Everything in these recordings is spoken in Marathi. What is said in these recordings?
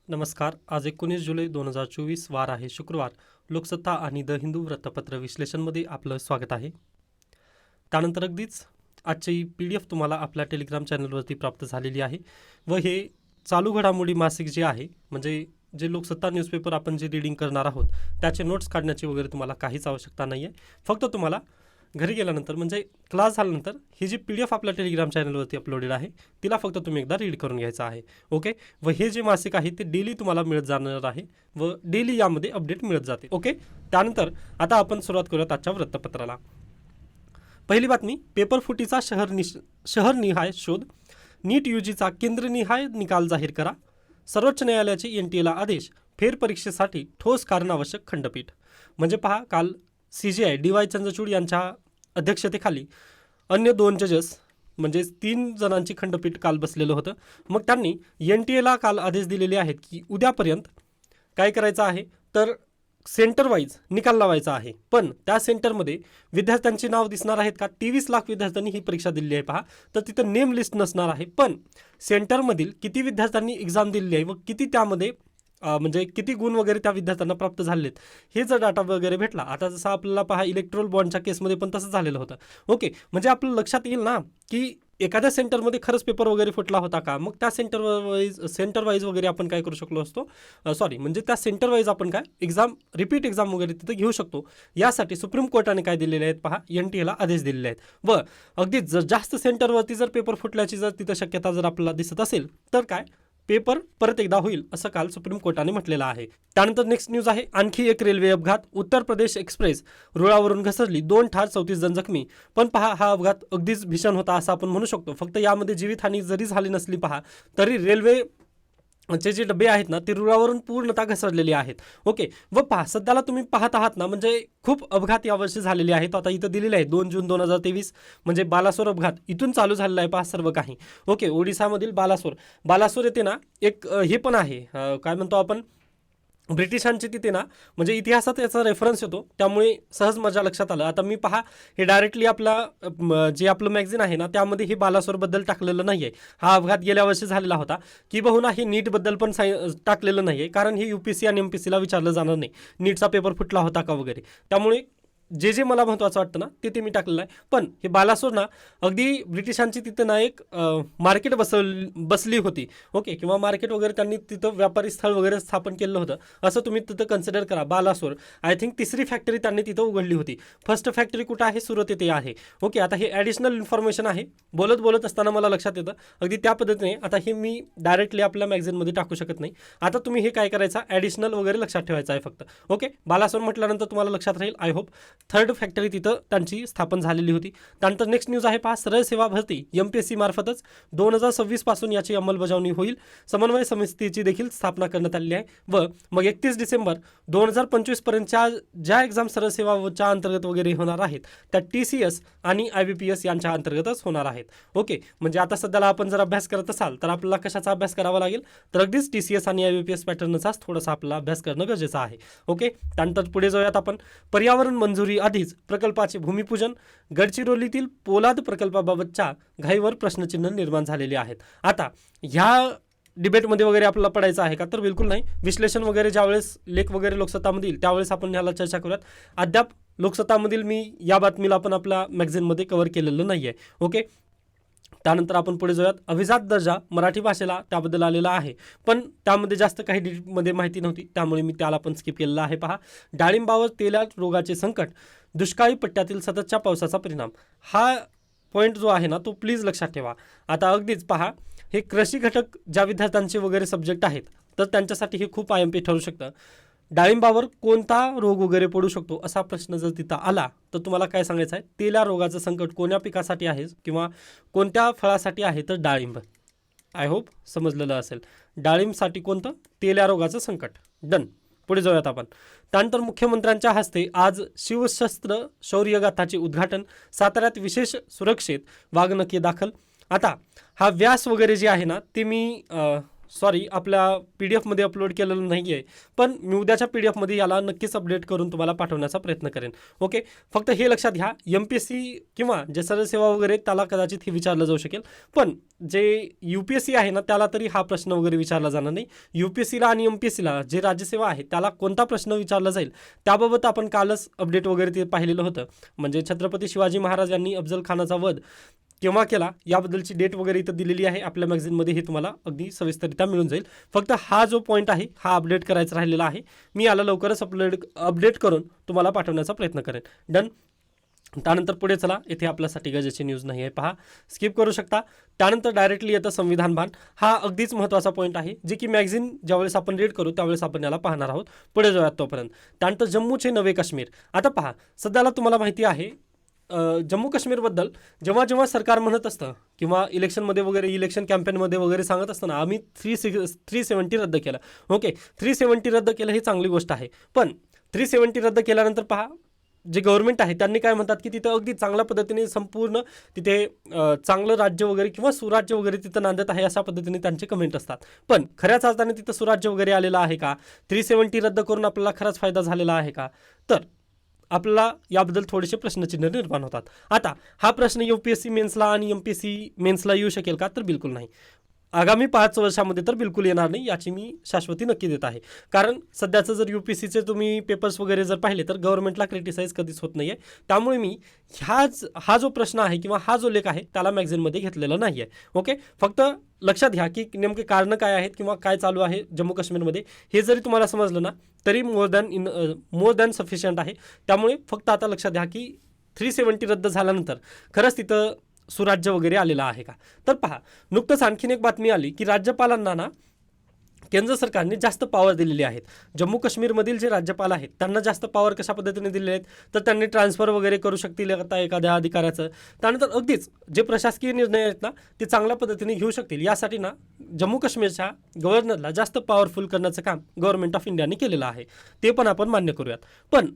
नमस्कार. आज 19 जुलै 2024 वार आहे शुक्रवार. लोकसत्ता आणि द हिंदू वृत्तपत्र विश्लेषणमध्ये आपलं स्वागत आहे. त्यानंतर अगदीच आजची PDF तुम्हाला आपल्या टेलिग्राम चॅनलवरती प्राप्त झालेली आहे व हे चालू घडामोडी मासिक जे आहे म्हणजे जे लोकसत्ता न्यूजपेपर आपण जे रीडिंग करणार आहोत त्याचे नोट्स काढण्याची वगैरे तुम्हाला काहीच आवश्यकता नाही आहे. फक्त तुम्हाला घरी गेल्यानंतर म्हणजे क्लास झाल्यानंतर ही जी PDF आपल्या टेलिग्राम चॅनलवरती अपलोडेड आहे तिला फक्त तुम्ही एकदा रीड करून घ्यायचं आहे. ओके. व हे जे मासिक आहे ते डेली तुम्हाला मिळत जाणार आहे व डेली यामध्ये अपडेट मिळत जाते. ओके. त्यानंतर आता आपण सुरुवात करूयात आजच्या वृत्तपत्राला. पहिली बातमी, पेपर फुटीचा शहरनिहाय शोध, नीट UGचा केंद्रनिहाय निकाल जाहीर करा, सर्वोच्च न्यायालयाचे NTA आदेश, फेरपरीक्षेसाठी ठोस कारण आवश्यक खंडपीठ. म्हणजे पहा, काल CJI DY चंद्रचूड यांच्या अध्यक्षतेखाली अन्य 2 जजेस म्हणजे 3 जणांची खंडपीठ काल बसलेलं होतं. मग त्यांनी NTA काल आदेश दिलेले आहेत की उद्यापर्यंत काय करायचं आहे तर सेंटर वाईज निकाल लावायचा आहे. पण त्या सेंटरमध्ये विद्यार्थ्यांची नाव दिसणार आहेत का? 23 लाख विद्यार्थ्यांनी ही परीक्षा दिलेली आहे पहा. तर तिथं नेम लिस्ट नसणार आहे. पण सेंटरमधील किती विद्यार्थ्यांनी एक्झाम दिलेली आहे व किती त्यामध्ये म्हणजे किती गुण वगैरे त्या विद्यार्थ्यांना प्राप्त झालेत हे जर डाटा वगैरे भेटला, आता जसं आपल्याला पहा इलेक्ट्रोल बॉन्डच्या केसमध्ये पण तसं झालेलं होतं. ओके. म्हणजे आपलं लक्षात येईल ना की एखाद्या सेंटरमध्ये खरंच पेपर वगैरे फुटला होता का, मग त्या सेंटर वाईज वगैरे आपण काय करू शकलो असतो, म्हणजे त्या सेंटर वाईज आपण काय रिपीट एक्झाम वगैरे तिथे घेऊ शकतो. यासाठी सुप्रीम कोर्टाने काय दिलेले आहेत पहा, NTA आदेश दिलेले आहेत. व अगदी जर जास्त सेंटरवरती जर पेपर फुटल्याची जर तिथं शक्यता जर आपल्याला दिसत असेल तर काय पेपर परत एकदा होईल असं काल सुप्रीम कोर्टाने म्हटलेलं आहे. त्यानंतर नेक्स्ट न्यूज आहे, आणखी एक रेल्वे अपघात, उत्तर प्रदेश एक्सप्रेस रुळावरून घसरली, 2 ठार 34 जण जखमी. पण पहा, हा अपघात अगदीच भीषण होता असं आपण म्हणू शकतो. फक्त यामध्ये जीवितहानी जरी झाली नसली पहा तरी रेल्वे जे डबे आहेत ना ते रुळावरून पूर्णतः घसरलेले आहेत. ओके. व पहा, सध्याला तुम्ही पाहत आहात ना म्हणजे खूप अपघात यावर्षी झालेले आहेत. आता इथं दिलेले आहे 2 जून 2023 म्हणजे बालासोर अपघात इथून चालू झालेला आहे पहा सर्व काही. ओके. ओडिसामधील बालासोर येथे ना एक हे पण आहे, काय म्हणतो आपण, ब्रिटिशांची तिथे ना म्हणजे इतिहासात याचा रेफरन्स येतो त्यामुळे सहज माझ्या लक्षात आलं. आता मी पहा हे डायरेक्टली जे आपलं मॅगझिन आहे ना त्यामध्ये हे बालासोरबद्दल टाकलेलं नाही आहे. हा अपघात गेल्या वर्षी झालेला होता. की बहुना हे नीटबद्दल पण टाकलेलं नाही आहे, कारण हे UPSC आणि MPSCला विचारलं जाणार नाही नीटचा पेपर फुटला होता का वगैरे. त्यामुळे जे मला महत्त्वाचं वाटतं ना ते मी टाकलेलं आहे. पण हे बालासोर ना अगदी ब्रिटिशांची तिथं ना एक मार्केट बसली होती. ओके. किंवा मार्केट वगैरे त्यांनी तिथं व्यापारी स्थळ वगैरे स्थापन केलं होतं असं तुम्ही तिथं कन्सिडर करा. बालासोर आय थिंक 3री फॅक्टरी त्यांनी तिथं उघडली होती. फर्स्ट फॅक्टरी कुठं आहे? सुरत येथे आहे. ओके. आता हे ॲडिशनल इन्फॉर्मेशन आहे, बोलत असताना मला लक्षात येतं अगदी त्या पद्धतीने. आता हे मी डायरेक्टली आपल्या मॅगझिनमध्ये टाकू शकत नाही. आता तुम्ही हे काय करायचं, ॲडिशनल वगैरे लक्षात ठेवायचं आहे फक्त. ओके. बालासोर म्हटल्यानंतर तुम्हाला लक्षात राहील आय होप. 3rd फॅक्टरी तिथं त्यांची स्थापन झालेली होती. त्यानंतर नेक्स्ट न्यूज आहे पहा, सरळ सेवा भरती MPSC मार्फतच 2026 पासून याची अंमलबजावणी होईल. समन्वय समितीची देखील स्थापना करण्यात आलेली आहे. व मग 31 डिसेंबर 2025 पर्यंतच्या ज्या एक्झाम सरळ सेवाच्या अंतर्गत वगैरे होणार आहेत त्या TCS आणि IBPS यांच्या अंतर्गतच होणार आहेत. ओके. म्हणजे आता सध्याला आपण जर अभ्यास करत असाल तर आपल्याला कशाचा अभ्यास करावा लागेल तर अगदीच TCS आणि IBPS पॅटर्नचाच थोडासा आपला अभ्यास करणं गरजेचं आहे. ओके. त्यानंतर पुढे जाऊयात आपण. पर्यावरण मंजुरी आधीच प्रकल्पाचे भूमिपूजन, गडचिरोलीतील पोलाद प्रकल्पाबाबतच्या घाईवर प्रश्नचिन्ह निर्माण झालेले आहेत. आता ह्या डिबेटमध्ये वगैरे आपल्याला पडायचं आहे का तर बिलकुल नाही. विश्लेषण वगैरे ज्यावेळेस लेख वगैरे लोकसत्तामध्ये येईल त्यावेळेस आपण ह्याला चर्चा करूयात. अद्याप लोकसत्तामधील मी या बातमीला आपण आपल्या मॅगझिनमध्ये कव्हर केलेलं नाही आहे. ओके. त्यानंतर आपण पुढे जाऊयात. अभिजात दर्जा मराठी भाषेला त्याबद्दल आलेला आहे, पण त्यामध्ये जास्त काही डिटेलमध्ये माहिती नव्हती त्यामुळे मी त्याला पण स्किप केलेलं आहे. पहा, डाळिंबावर तेलाळ रोगाचे संकट, दुष्काळी पट्ट्यातील सततच्या पावसाचा परिणाम. हा पॉईंट जो आहे ना तो प्लीज लक्षात ठेवा. आता अगदीच पहा, हे कृषी घटक ज्या विद्यार्थ्यांचे वगैरे सब्जेक्ट आहेत तर त्यांच्यासाठी हे खूप IMP ठरू शकतं. डाळिंबावर कोणता रोग वगैरे पडू शकतो असा प्रश्न जर तिथं आला तर तुम्हाला काय सांगायचं आहे, तेल्या रोगाचं संकट कोण्या पिकासाठी आहे किंवा कोणत्या फळासाठी आहे तर डाळिंब. आय होप समजलेलं असेल. डाळिंबसाठी कोणतं? तेल्या रोगाचं संकट. डन. पुढे जाऊयात आपण. त्यानंतर मुख्यमंत्र्यांच्या हस्ते आज शिवशस्त्र शौर्यगाथाचे उद्घाटन, साताऱ्यात विशेष सुरक्षेत वाघनखे दाखल. आता हा व्यास वगैरे जे आहे ना ते मी सॉरी आपल्या PDF मध्ये अपलोड केलेलं नाही आहे, पण मी उद्याच्या PDF मध्ये याला नक्कीच अपडेट करून तुम्हाला पाठवण्याचा प्रयत्न करेन. ओके, फक्त हे लक्षात घ्या, MPSC किंवा जे सरळ सेवा वगैरे त्याला कदाचित हे विचारलं जाऊ शकेल, पण जे UPSC आहे ना त्याला तरी हा प्रश्न वगैरे विचारला जाणार नाही. UPSCला आणि MPSCला जे राज्यसेवा आहे त्याला कोणता प्रश्न विचारला जाईल त्याबाबत आपण कालच अपडेट वगैरे ते पाहिलेलं होतं. म्हणजे छत्रपती शिवाजी महाराज यांनी अफजल खानाचा वध केव्हा केला याबद्दलची डेट वगैरे इथं दिलेली आहे आपल्या मॅगझिनमध्ये, हे तुम्हाला अगदी सविस्तररित्या मिळून जाईल. फक्त हा जो पॉईंट आहे हा अपडेट करायचा राहिलेला आहे. मी याला लवकरच अपडेट करून तुम्हाला पाठवण्याचा प्रयत्न करेन. डन. त्यानंतर पुढे चला, इथे आपल्यासाठी गरजेची न्यूज नाही आहे, पहा, स्किप करू शकता. त्यानंतर डायरेक्टली येतं संविधान भान. हा अगदीच महत्त्वाचा पॉईंट आहे, जे की मॅगझिन ज्यावेळेस आपण रीड करू त्यावेळेस आपण याला पाहणार आहोत. पुढे जाऊयात तोपर्यंत. त्यानंतर जम्मूचे नवे काश्मीर. आता पहा, सध्याला तुम्हाला माहिती आहे जम्मू काश्मीरबद्दल जेव्हा जेव्हा सरकार म्हणत असतं किंवा इलेक्शनमध्ये वगैरे, इलेक्शन कॅम्पेनमध्ये वगैरे सांगत असताना आम्ही 370 रद्द केलं. ओके, 370 रद्द केलं ही चांगली गोष्ट आहे, पण 370 रद्द केल्यानंतर पहा, जे गव्हर्नमेंट आहे त्यांनी काय म्हणतात की तिथं अगदी चांगल्या पद्धतीने संपूर्ण तिथे चांगलं राज्य वगैरे किंवा सुराज्य वगैरे तिथं नांदत आहे अशा पद्धतीने त्यांचे कमेंट असतात. पण खऱ्याच अर्थाने तिथं सुराज्य वगैरे आलेलं आहे का? 370 रद्द करून आपल्याला खराच फायदा झालेला आहे का? तर आपल्याला याबद्दल थोडेसे प्रश्नचिन्ह निर्माण होतात. आता हा प्रश्न UPSC मेन्सला आणि MPSC मेन्सला येऊ शकेल का? तर बिलकुल नाही. आगामी 5 वर्षामध्ये तर बिलकुल येणार नाही, याची मी शाश्वती नक्की देत आहे. कारण सध्याचं जर UPSCचे तुम्ही पेपर्स वगैरे जर पाहिले तर गव्हर्नमेंटला क्रिटिसाइज कधीच होत नाही आहे. त्यामुळे मी हा जो प्रश्न आहे किंवा हा जो लेख आहे त्याला मॅगझिनमध्ये घेतलेला नाही आहे. ओके, फक्त लक्षात घ्या की नेमके कारणं काय आहेत किंवा काय चालू आहे जम्मू काश्मीरमध्ये, हे जरी तुम्हाला समजलं ना तरी मोर दॅन सफिशियंट आहे. त्यामुळे फक्त आता लक्षात घ्या की 370 रद्द झाल्यानंतर खरंच तिथं सुराज्य वगैरे आलेलं आहे का? तर पहा, नुकतंच आणखीन एक बातमी आली की राज्यपालांना ना केंद्र सरकारने जास्त पॉवर दिलेली आहेत. जम्मू काश्मीरमधील जे राज्यपाल आहेत त्यांना जास्त पॉवर कशा पद्धतीने दिलेले आहेत, तर त्यांनी ट्रान्सफर वगैरे करू शकतील आता एखाद्या अधिकाऱ्याचं. त्यानंतर अगदीच जे प्रशासकीय निर्णय आहेत ना ते चांगल्या पद्धतीने घेऊ शकतील. यासाठी ना जम्मू काश्मीरच्या गव्हर्नरला जास्त पॉवरफुल करण्याचं काम गव्हर्नमेंट ऑफ इंडियाने केलेलं आहे, ते पण आपण मान्य करूयात. पण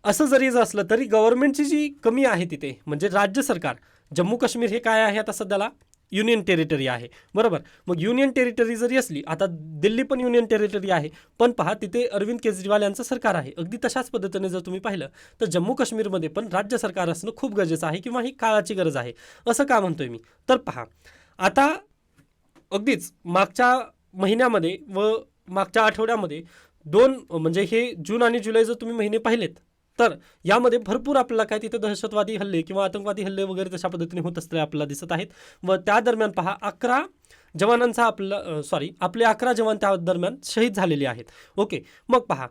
असं जरी असलं तरी गव्हर्नमेंटची जी कमी आहे तिथे, म्हणजे राज्य सरकार, जम्मू काश्मीर हे काय आहे आता सध्याला युनियन टेरिटरी आहे, बरोबर. मग युनियन टेरिटरी जरी असली, आता दिल्ली पण युनियन टेरिटरी आहे, पण पहा तिथे अरविंद केजरीवाल यांचं सरकार आहे. अगदी तशाच पद्धतीने जर तुम्ही पाहिलं तर जम्मू काश्मीरमध्ये पण राज्य सरकार असणं खूप गरजेचं आहे किंवा ही काळाची गरज आहे. असं का म्हणतोय मी? तर पहा, आता अगदीच मागच्या महिन्यामध्ये व मागच्या आठवड्यामध्ये म्हणजे हे जून आणि जुलै जर तुम्ही महिने पाहिलेत तर यामध्ये भरपूर आपल्याला काय तिथे दहशतवादी हल्ले किंवा आतंकवादी हल्ले वगैरे तशा पद्धतीने होत असलेले आपल्याला दिसत आहेत. व त्या दरम्यान पहा 11 जवानांचा आपले 11 जवान त्या दरम्यान शहीद झालेले आहेत. ओके, मग पहा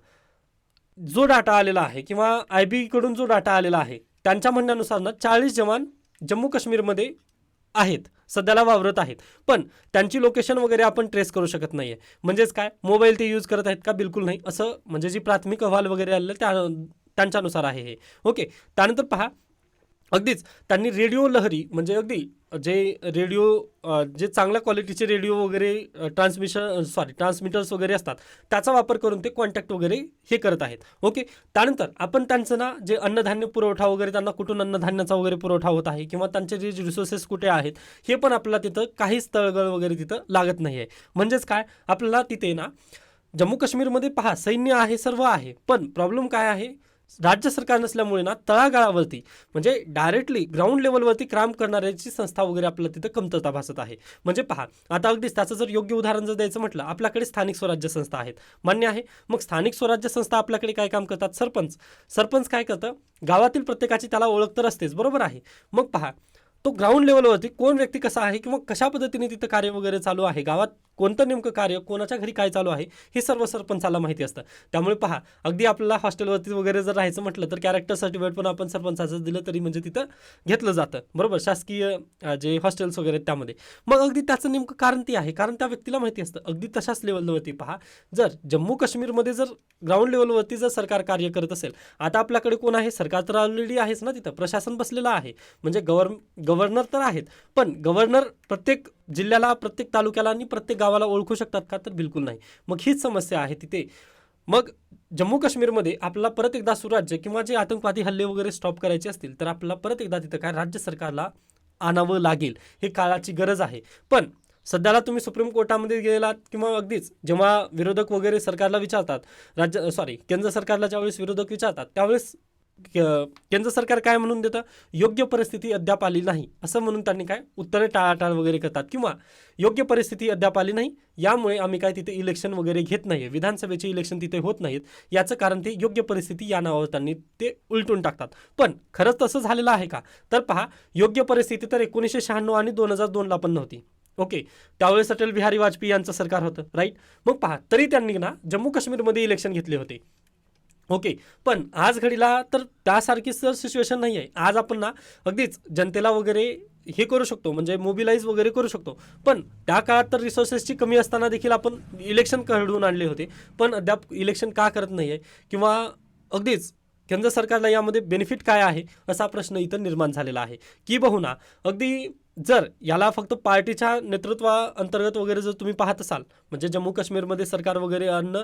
जो डाटा आलेला आहे किंवा IB कडून जो डाटा आलेला आहे त्यांच्या म्हणण्यानुसार ना 40 जवान जम्मू काश्मीरमध्ये आहेत, सध्याला वावरत आहेत, पण त्यांची लोकेशन वगैरे आपण ट्रेस करू शकत नाही आहे. म्हणजेच काय, मोबाईल ते यूज करत आहेत का? बिलकुल नाही. असं म्हणजे जी प्राथमिक अहवाल वगैरे आलेले त्यांच्यानुसार आहे हे. ओके, त्यानंतर पहा अगदीच त्यांनी रेडिओ लहरी म्हणजे अगदी जे चांगल्या क्वालिटीचे रेडिओ वगैरे ट्रान्समिटर्स वगैरे असतात त्याचा वापर करून ते कॉन्टॅक्ट वगैरे हे करत आहेत. ओके, त्यानंतर आपण त्यांचं ना जे अन्नधान्य पुरवठा वगैरे, त्यांना कुठून अन्नधान्याचा वगैरे पुरवठा होत आहे किंवा त्यांचे जे रिसोर्सेस कुठे आहेत हे पण आपल्याला तिथं काहीच तळगळ वगैरे तिथं लागत नाही आहे. म्हणजेच काय, आपल्याला तिथे ना जम्मू काश्मीरमध्ये पहा सैन्य आहे, सर्व आहे, पण प्रॉब्लेम काय आहे, राज्य सरकार नसल्यामुळे ना तळागाळावरती म्हणजे डायरेक्टली ग्राउंड लेवलवरती काम करणाऱ्याची संस्था वगैरे आपल्याला तिथं कमतरता भासत आहे. म्हणजे पहा, आता अगदीच त्याचं जर योग्य उदाहरण जर द्यायचं म्हटलं, आपल्याकडे स्थानिक स्वराज्य संस्था आहेत, मान्य आहे. मग स्थानिक स्वराज्य संस्था आपल्याकडे काय काम करतात? सरपंच काय करतं, गावातील प्रत्येकाची त्याला ओळख तर असतेच, बरोबर आहे. मग पहा तो ग्राउंड लेवलवरती कोण व्यक्ती कसा आहे किंवा कशा पद्धतीने तिथं कार्य वगैरे चालू आहे, गावात कोणतं नेमकं कार्य, कोणाच्या घरी काय चालू आहे हे सर्व सरपंचाला माहिती असतं. त्यामुळे पहा अगदी आपल्याला हॉस्टेलवरती वगैरे जर राहायचं म्हटलं तर कॅरेक्टर सर्टिफिकेट पण आपण सरपंचाचं दिलं तरी म्हणजे तिथं घेतलं जातं, बरोबर, शासकीय जे हॉस्टेल्स वगैरे त्यामध्ये. मग अगदी त्याचं नेमकं कारण ते आहे, कारण त्या व्यक्तीला माहिती असतं. अगदी तशाच लेवलवरती पहा, जर जम्मू काश्मीरमध्ये जर ग्राउंड लेवलवरती जर सरकार कार्य करत असेल, आता आपल्याकडे कोण आहे, सरकार तर ऑलरेडी आहेच ना, तिथं प्रशासन बसलेलं आहे, म्हणजे गव्हर्नर तर आहेत, पण गव्हर्नर प्रत्येक जिल्ह्याला, प्रत्येक तालुक्याला आणि प्रत्येक गावाला ओळखू शकतात का? तर बिलकुल नाही. मग हीच समस्या आहे तिथे. मग जम्मू काश्मीरमध्ये आपल्याला परत एकदा सुराज्य किंवा जे आतंकवादी हल्ले वगैरे स्टॉप करायचे असतील तर आपल्याला परत एकदा तिथं काय राज्य सरकारला आणावं लागेल, हे काळाची गरज आहे. पण सध्याला तुम्ही सुप्रीम कोर्टामध्ये गेलात किंवा अगदीच जेव्हा विरोधक वगैरे सरकारला विचारतात, केंद्र सरकारला ज्यावेळेस विरोधक विचारतात त्यावेळेस केंद्र सरकार काय म्हणून देतं, योग्य परिस्थिती अद्याप आली नाही असं म्हणून त्यांनी काय उत्तरे टाळाटाळ वगैरे करतात, किंवा योग्य परिस्थिती अद्याप आली नाही यामुळे आम्ही काय तिथे इलेक्शन वगैरे घेत नाही, विधानसभेचे इलेक्शन तिथे होत नाहीत, याचं कारण ते योग्य परिस्थिती या नावावर त्यांनी ते उलटून टाकतात. पण खरंच तसं झालेलं आहे का, तर पहा, योग्य परिस्थिती तर 1996 आणि 2002ला पण नव्हती. ओके, त्यावेळेस अटल बिहारी वाजपेयी यांचं सरकार होतं, राईट. मग पहा, तरी त्यांनी ना जम्मू काश्मीरमध्ये इलेक्शन घेतले होते. ओके, पण आज घडीला तर त्यासारखी सर सिच्युएशन नाही आहे. आज आपण ना अगदीच जनतेला वगैरे हे करू शकतो, म्हणजे मोबिलाईज वगैरे करू शकतो. पण त्या काळात तर रिसोर्सेसची कमी असताना देखील आपण इलेक्शन घडवून आणले होते, पण अद्याप इलेक्शन का करत नाही आहे, किंवा अगदीच केंद्र सरकारला यामध्ये बेनिफिट काय आहे असा प्रश्न इथं निर्माण झालेला आहे. की बहुना अगदी जर याला फक्त पार्टीच्या नेतृत्वाअंतर्गत वगैरे जर तुम्ही पाहत असाल, म्हणजे जम्मू काश्मीरमध्ये सरकार वगैरे अन्न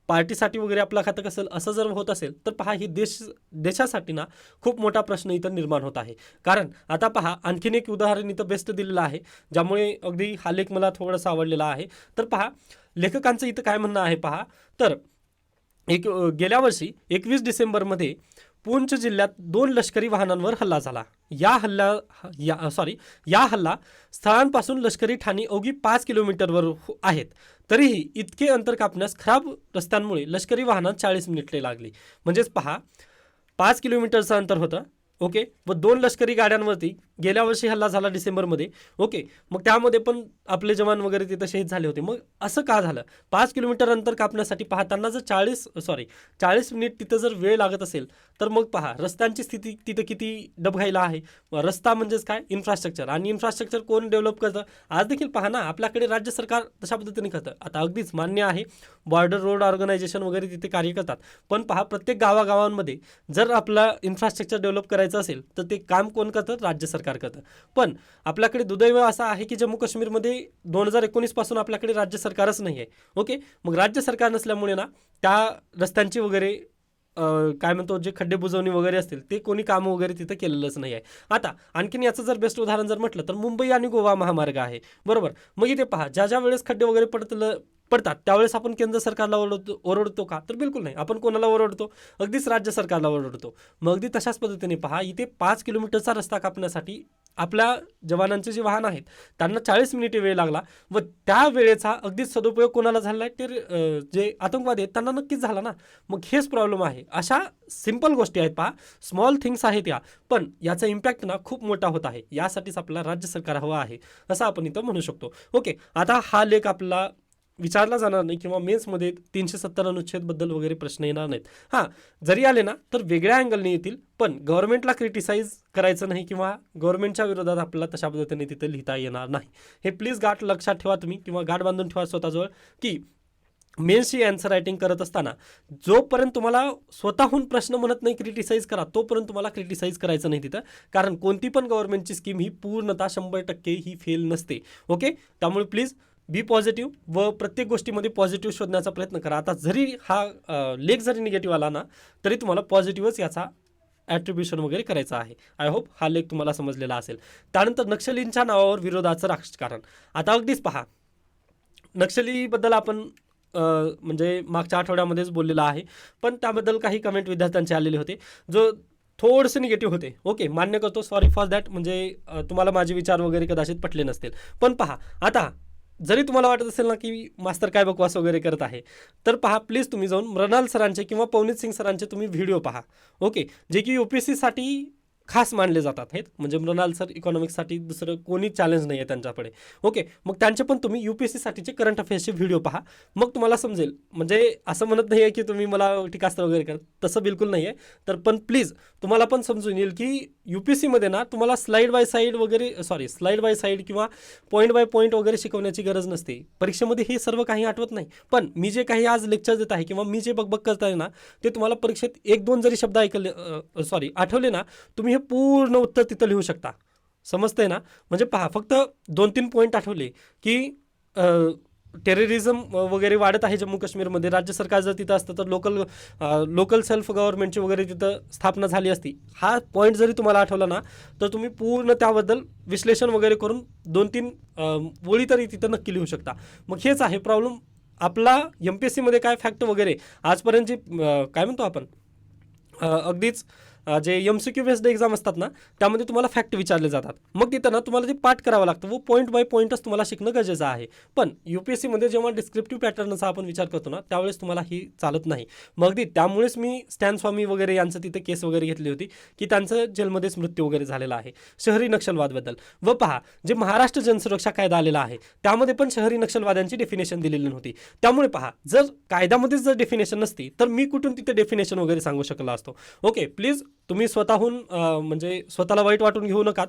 पार्टीसाठी वगैरे आपला खातं असेल असं जर होत असेल, तर पहा, ही देशासाठी ना खूप मोठा प्रश्न इथं निर्माण होत आहे. कारण आता पहा, आणखीन एक उदाहरण इथं बेस्ट दिलेलं आहे, ज्यामुळे अगदी हा लेख मला थोडासा आवडलेला आहे. तर पहा, लेखकांचं इथं काय म्हणणं आहे पहा, तर गेल्या वर्षी 21 डिसेंबरमध्ये पूंछ जिल्ह्यात 2 लष्करी वाहनांवर हल्ला झाला. या हल्ला स्थळांपासून लष्करी ठाणी अवघी 5 किलोमीटरवर आहेत. तरीही इतके अंतर कापण्यास खराब रस्त्यांमुळे लष्करी वाहनात 40 मिनिटे लागली. म्हणजेच पहा, 5 किलोमीटरचं अंतर होतं. ओके, व 2 लष्करी गाड्यांवरती गेल्या वर्षी हल्ला झाला डिसेंबरमध्ये. ओके, मग त्यामध्ये पण आपले जवान वगैरे तिथं शहीद झाले होते. मग असं का झालं, 5 किलोमीटर अंतर कापण्यासाठी पाहताना जर 40 मिनिट तिथं जर वेळ लागत असेल, तर मग पहा, रस्त्यांची स्थिती तिथं किती डबघाईला आहे. रस्ता म्हणजेच काय, इन्फ्रास्ट्रक्चर, आणि इन्फ्रास्ट्रक्चर कोण डेव्हलप करतं, आज देखील पहा ना, आपल्याकडे राज्य सरकार तशा पद्धतीने करतं. आता अगदीच मान्य आहे, बॉर्डर रोड ऑर्गनायझेशन वगैरे तिथे कार्य करतात, पण पहा, प्रत्येक गावागावांमध्ये जर आपला इन्फ्रास्ट्रक्चर डेव्हलप करायचं असेल तर ते काम कोण करतं, राज्य सरकार करतं. पण आपल्याकडे दुर्दैव असं आहे की जम्मू काश्मीरमध्ये 2019 पासून आपल्याकडे राज्य सरकारच नाही आहे. ओके, मग राज्य सरकार नसल्यामुळे ना त्या रस्त्यांची वगैरे काय म्हणतो, जे खड्डे बुजवणी वगैरे असतील ते कोणी कामं वगैरे तिथं केलेलंच नाही आहे. आता आणखीन याचं जर बेस्ट उदाहरण जर म्हटलं तर मुंबई आणि गोवा महामार्ग आहे, बरोबर. मग इथे पहा, ज्या वेळेस खड्डे वगैरे पडतात त्यावेळेस आपण केंद्र सरकारला ओरडतो का, तर बिलकुल नाही. आपण कोणाला ओरडतो, अगदीच राज्य सरकारला ओरडतो. मग अगदी तशाच पद्धतीने पहा, इथे 5 किलोमीटरचा रस्ता कापण्यासाठी आपल्या जवानांचे जे वाहन आहेत त्यांना 40 मिनिटे वेळ लागला, व त्या वेळेचा अगदीच सदुपयोग कोणाला झाला आहे, ते जे आतंकवादी आहेत त्यांना नक्कीच झाला ना. मग हेच प्रॉब्लेम आहे. अशा सिंपल गोष्टी आहेत पहा, स्मॉल थिंग्स आहेत या, पण याचा इम्पॅक्ट ना खूप मोठा होत आहे. यासाठीच आपल्याला राज्य सरकार हवं आहे असं आपण इथं म्हणू शकतो. ओके, आता हा लेख आपला विचारला जाणार नाही, किंवा मेन्समध्ये 370 अनुच्छेदबद्दल वगैरे प्रश्न येणार नाहीत. हां, जरी आले ना तर वेगळ्या अँगलने येतील, पण गव्हर्नमेंटला क्रिटिसाइज करायचं नाही, किंवा गव्हर्नमेंटच्या विरोधात आपल्याला तशा पद्धतीने तिथे लिहिता येणार नाही. हे प्लीज गाठ लक्षात ठेवा तुम्ही, किंवा गाठ बांधून ठेवा स्वतःजवळ, की मेन्सची अँसर रायटिंग करत असताना जोपर्यंत तुम्हाला स्वतःहून प्रश्न म्हणत नाही क्रिटिसाइज करा, तोपर्यंत तुम्हाला क्रिटिसाइज करायचं नाही तिथं. कारण कोणती पण गव्हर्नमेंटची स्कीम ही पूर्णतः 100% ही फेल नसते. ओके, त्यामुळे प्लीज बी पॉझिटिव्ह, व प्रत्येक गोष्टीमध्ये पॉझिटिव्ह शोधण्याचा प्रयत्न करा. आता जरी हा लेख जरी निगेटिव्ह आला ना तरी तुम्हाला पॉझिटिव्हच याचा ॲट्रिब्युशन वगैरे करायचं आहे. आय होप हा लेख तुम्हाला समजलेला असेल. त्यानंतर नक्षलींच्या नावावर विरोधाचं राजकारण. आता अगदीच पहा, नक्षलीबद्दल आपण म्हणजे मागच्या आठवड्यामध्येच बोललेलं आहे, पण त्याबद्दल काही कमेंट विद्यार्थ्यांचे आलेले होते जो थोडेसे निगेटिव्ह होते. ओके, मान्य करतो, सॉरी फॉर दॅट. म्हणजे तुम्हाला माझे विचार वगैरे कदाचित पटले नसतील. पण पहा, आता जरी तुम्हाला वाटत असेल ना की मास्तर काय बकवास वगैरे करत आहे, तर पहा, प्लीज तुम्ही जाऊन मृणाल सरांचे किंवा पवनीत सिंग सरांचे तुम्ही व्हिडिओ पहा. ओके, जे की UPSCसाठी खास मानले जातात आहेत. म्हणजे मृणाल सर इकॉनॉमिक्ससाठी दुसरं कोणी चॅलेंज नाही आहे त्यांच्याकडे. ओके, मग त्यांचे पण तुम्ही UPSCसाठीचे करंट अफेअर्सचे व्हिडिओ पहा, मग तुम्हाला समजेल. म्हणजे असं म्हणत नाही आहे की तुम्ही मला टीकास्त्र वगैरे करा, तसं बिलकुल नाही आहे. तर पण प्लीज तुम्हाला पण समजून येईल की UPSCमध्ये ना तुम्हाला स्लाईड बाय साईड किंवा पॉईंट बाय पॉईंट वगैरे शिकवण्याची गरज नसते. परीक्षेमध्ये हे सर्व काही आठवत नाही, पण मी जे काही आज लेक्चर देत आहे किंवा मी जे बकबक करत आहे ना, ते तुम्हाला परीक्षेत 1-2 जरी शब्द आठवले ना, तुम्ही हे पूर्ण उत्तर तिथं लिहू शकता. समजतंय ना. म्हणजे पहा, फक्त 2-3 पॉईंट आठवले की टेररिझम वगैरे वाढत आहे जम्मू काश्मीरमध्ये, राज्य सरकार जर तिथं असतं तर लोकल सेल्फ गव्हर्नमेंटची वगैरे तिथं स्थापना झाली असती. हा पॉईंट जरी तुम्हाला आठवला ना तर तुम्ही पूर्ण त्याबद्दल विश्लेषण वगैरे करून 2-3 ओळी तरी तिथं नक्की लिहू शकता. मग हेच आहे प्रॉब्लेम आपला MPSCमध्ये काय फॅक्ट वगैरे आजपर्यंत जे काय म्हणतो आपण अगदीच जे MCQ बेस्ड एक्झाम असतात ना त्यामध्ये तुम्हाला फॅक्ट विचारले जातात. मग तिथं ना तुम्हाला ते पाठ करावं लागतं व पॉईंट बाय पॉईंटच तुम्हाला शिकणं गरजेचं आहे. पण UPSCमध्ये जेव्हा डिस्क्रिप्टिव्ह पॅटर्नचा आपण विचार करतो ना त्यावेळेस तुम्हाला ही चालत नाही. मग अगदी त्यामुळेच मी स्टॅन स्वामी वगैरे यांचं तिथे केस वगैरे घेतली होती की त्यांचं जेलमध्येच मृत्यू वगैरे झालेला आहे शहरी नक्षलवादबद्दल. व पहा जे महाराष्ट्र जनसुरक्षा कायदा आलेला आहे त्यामध्ये पण शहरी नक्षलवाद्यांची डेफिनेशन दिलेली नव्हती. त्यामुळे पहा जर कायद्यामध्येच जर डेफिनेशन नसती तर मी कुठून तिथे डेफिनेशन वगैरे सांगू शकला असतो. ओके, प्लीज तुम्ही स्वतःहून म्हणजे स्वतःला वाईट वाटून घेऊ नका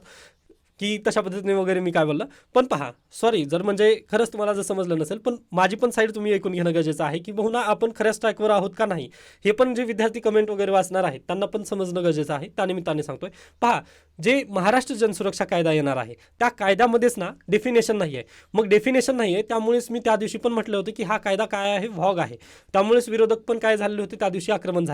की तशा पद्धतीने वगैरे मी काय बोललं. पण पहा सॉरी जर म्हणजे खरंच तुम्हाला जर समजलं नसेल पण माझी पण साईड तुम्ही ऐकून घेणं गरजेचं आहे की बहुना आपण खऱ्याच ट्रॅकवर आहोत का नाही हे पण जे विद्यार्थी कमेंट वगैरे वाचणार आहेत त्यांना पण समजणं गरजेचं आहे. त्यानिमित्ताने सांगतोय पहा जे महाराष्ट्र जनसुरक्षा कायदा येणार आहे त्या कायद्यामध्येच ना डेफिनेशन नाही आहे. मग डेफिनेशन नाही आहे त्यामुळेच मी त्या दिवशी पण म्हटलं होतं की हा कायदा काय आहे व्हॉग आहे. त्यामुळेच विरोधक पण काय झालेले होते त्या दिवशी आक्रमक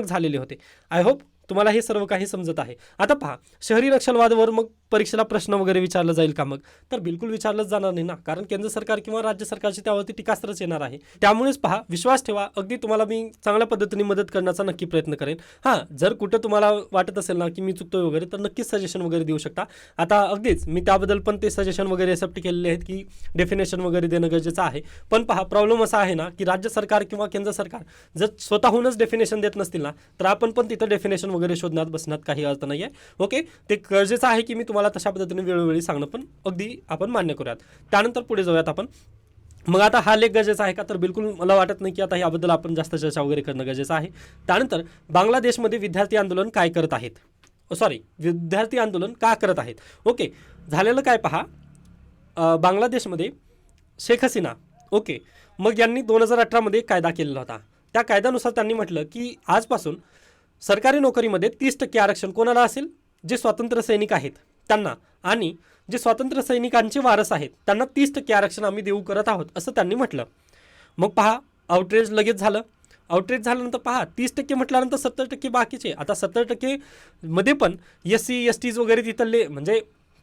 झालेले होते. आय होप तुम्हाला हे सर्व काही समजत आहे. आता पहा शहरी नक्षलवादावर मग परीक्षेला प्रश्न वगैरे विचारलं जाईल का मग तर बिलकुल विचारलंच जाणार नाही ना कारण केंद्र सरकार किंवा राज्य सरकारची त्यावरती टीकास्त्रच येणार आहे. त्यामुळेच पहा विश्वास ठेवा अगदी तुम्हाला मी चांगल्या पद्धतीने मदत करण्याचा नक्की प्रयत्न करेन. हां जर कुठं तुम्हाला वाटत असेल ना की मी चुकतोय वगैरे तर नक्कीच सजेशन वगैरे देऊ शकता. आता अगदीच मी त्याबद्दल पण ते सजेशन वगैरे एक्सेप्ट केलेले आहेत की डेफिनेशन वगैरे देणं गरजेचं आहे. पण पहा प्रॉब्लेम असा आहे ना की राज्य सरकार किंवा केंद्र सरकार जर स्वतःहूनच डेफिनेशन देत नसतील ना तर आपण पण तिथं डेफिनेशन वगैरे शोधण्यात बसण्यात काही अर्थ नाही आहे. ओके, ते गरजेचं आहे की मी तुम्हाला तशा पद्धतीने वेळोवेळी सांगणं पण अगदी आपण मान्य करूयात. त्यानंतर पुढे जाऊयात आपण. मग आता हा लेख गरजेचा आहे का तर बिलकुल मला वाटत नाही की आता याबद्दल आपण जास्त चर्चा वगैरे करणं गरजेचं आहे. त्यानंतर बांगलादेशमध्ये विद्यार्थी आंदोलन काय करत आहेत विद्यार्थी आंदोलन का करत आहेत. ओके, झालेलं काय पहा बांगलादेशमध्ये शेख हसीना ओके मग यांनी 2018मध्ये कायदा केलेला होता. त्या कायद्यानुसार त्यांनी म्हटलं की आजपासून सरकारी नोकरीमध्ये 30% आरक्षण कोणाला असेल जे स्वातंत्र्य सैनिक आहेत त्यांना आणि जे स्वातंत्र्य सैनिकांचे वारस आहेत त्यांना 30% आरक्षण आम्ही देऊ करत आहोत असं त्यांनी म्हटलं. मग पहा आउटरेज लगेच झालं. आउटरेज झाल्यानंतर पहा 30% म्हटल्यानंतर 70% बाकीचे. आता 70% मध्ये पण SC STs वगैरे तिथले म्हणजे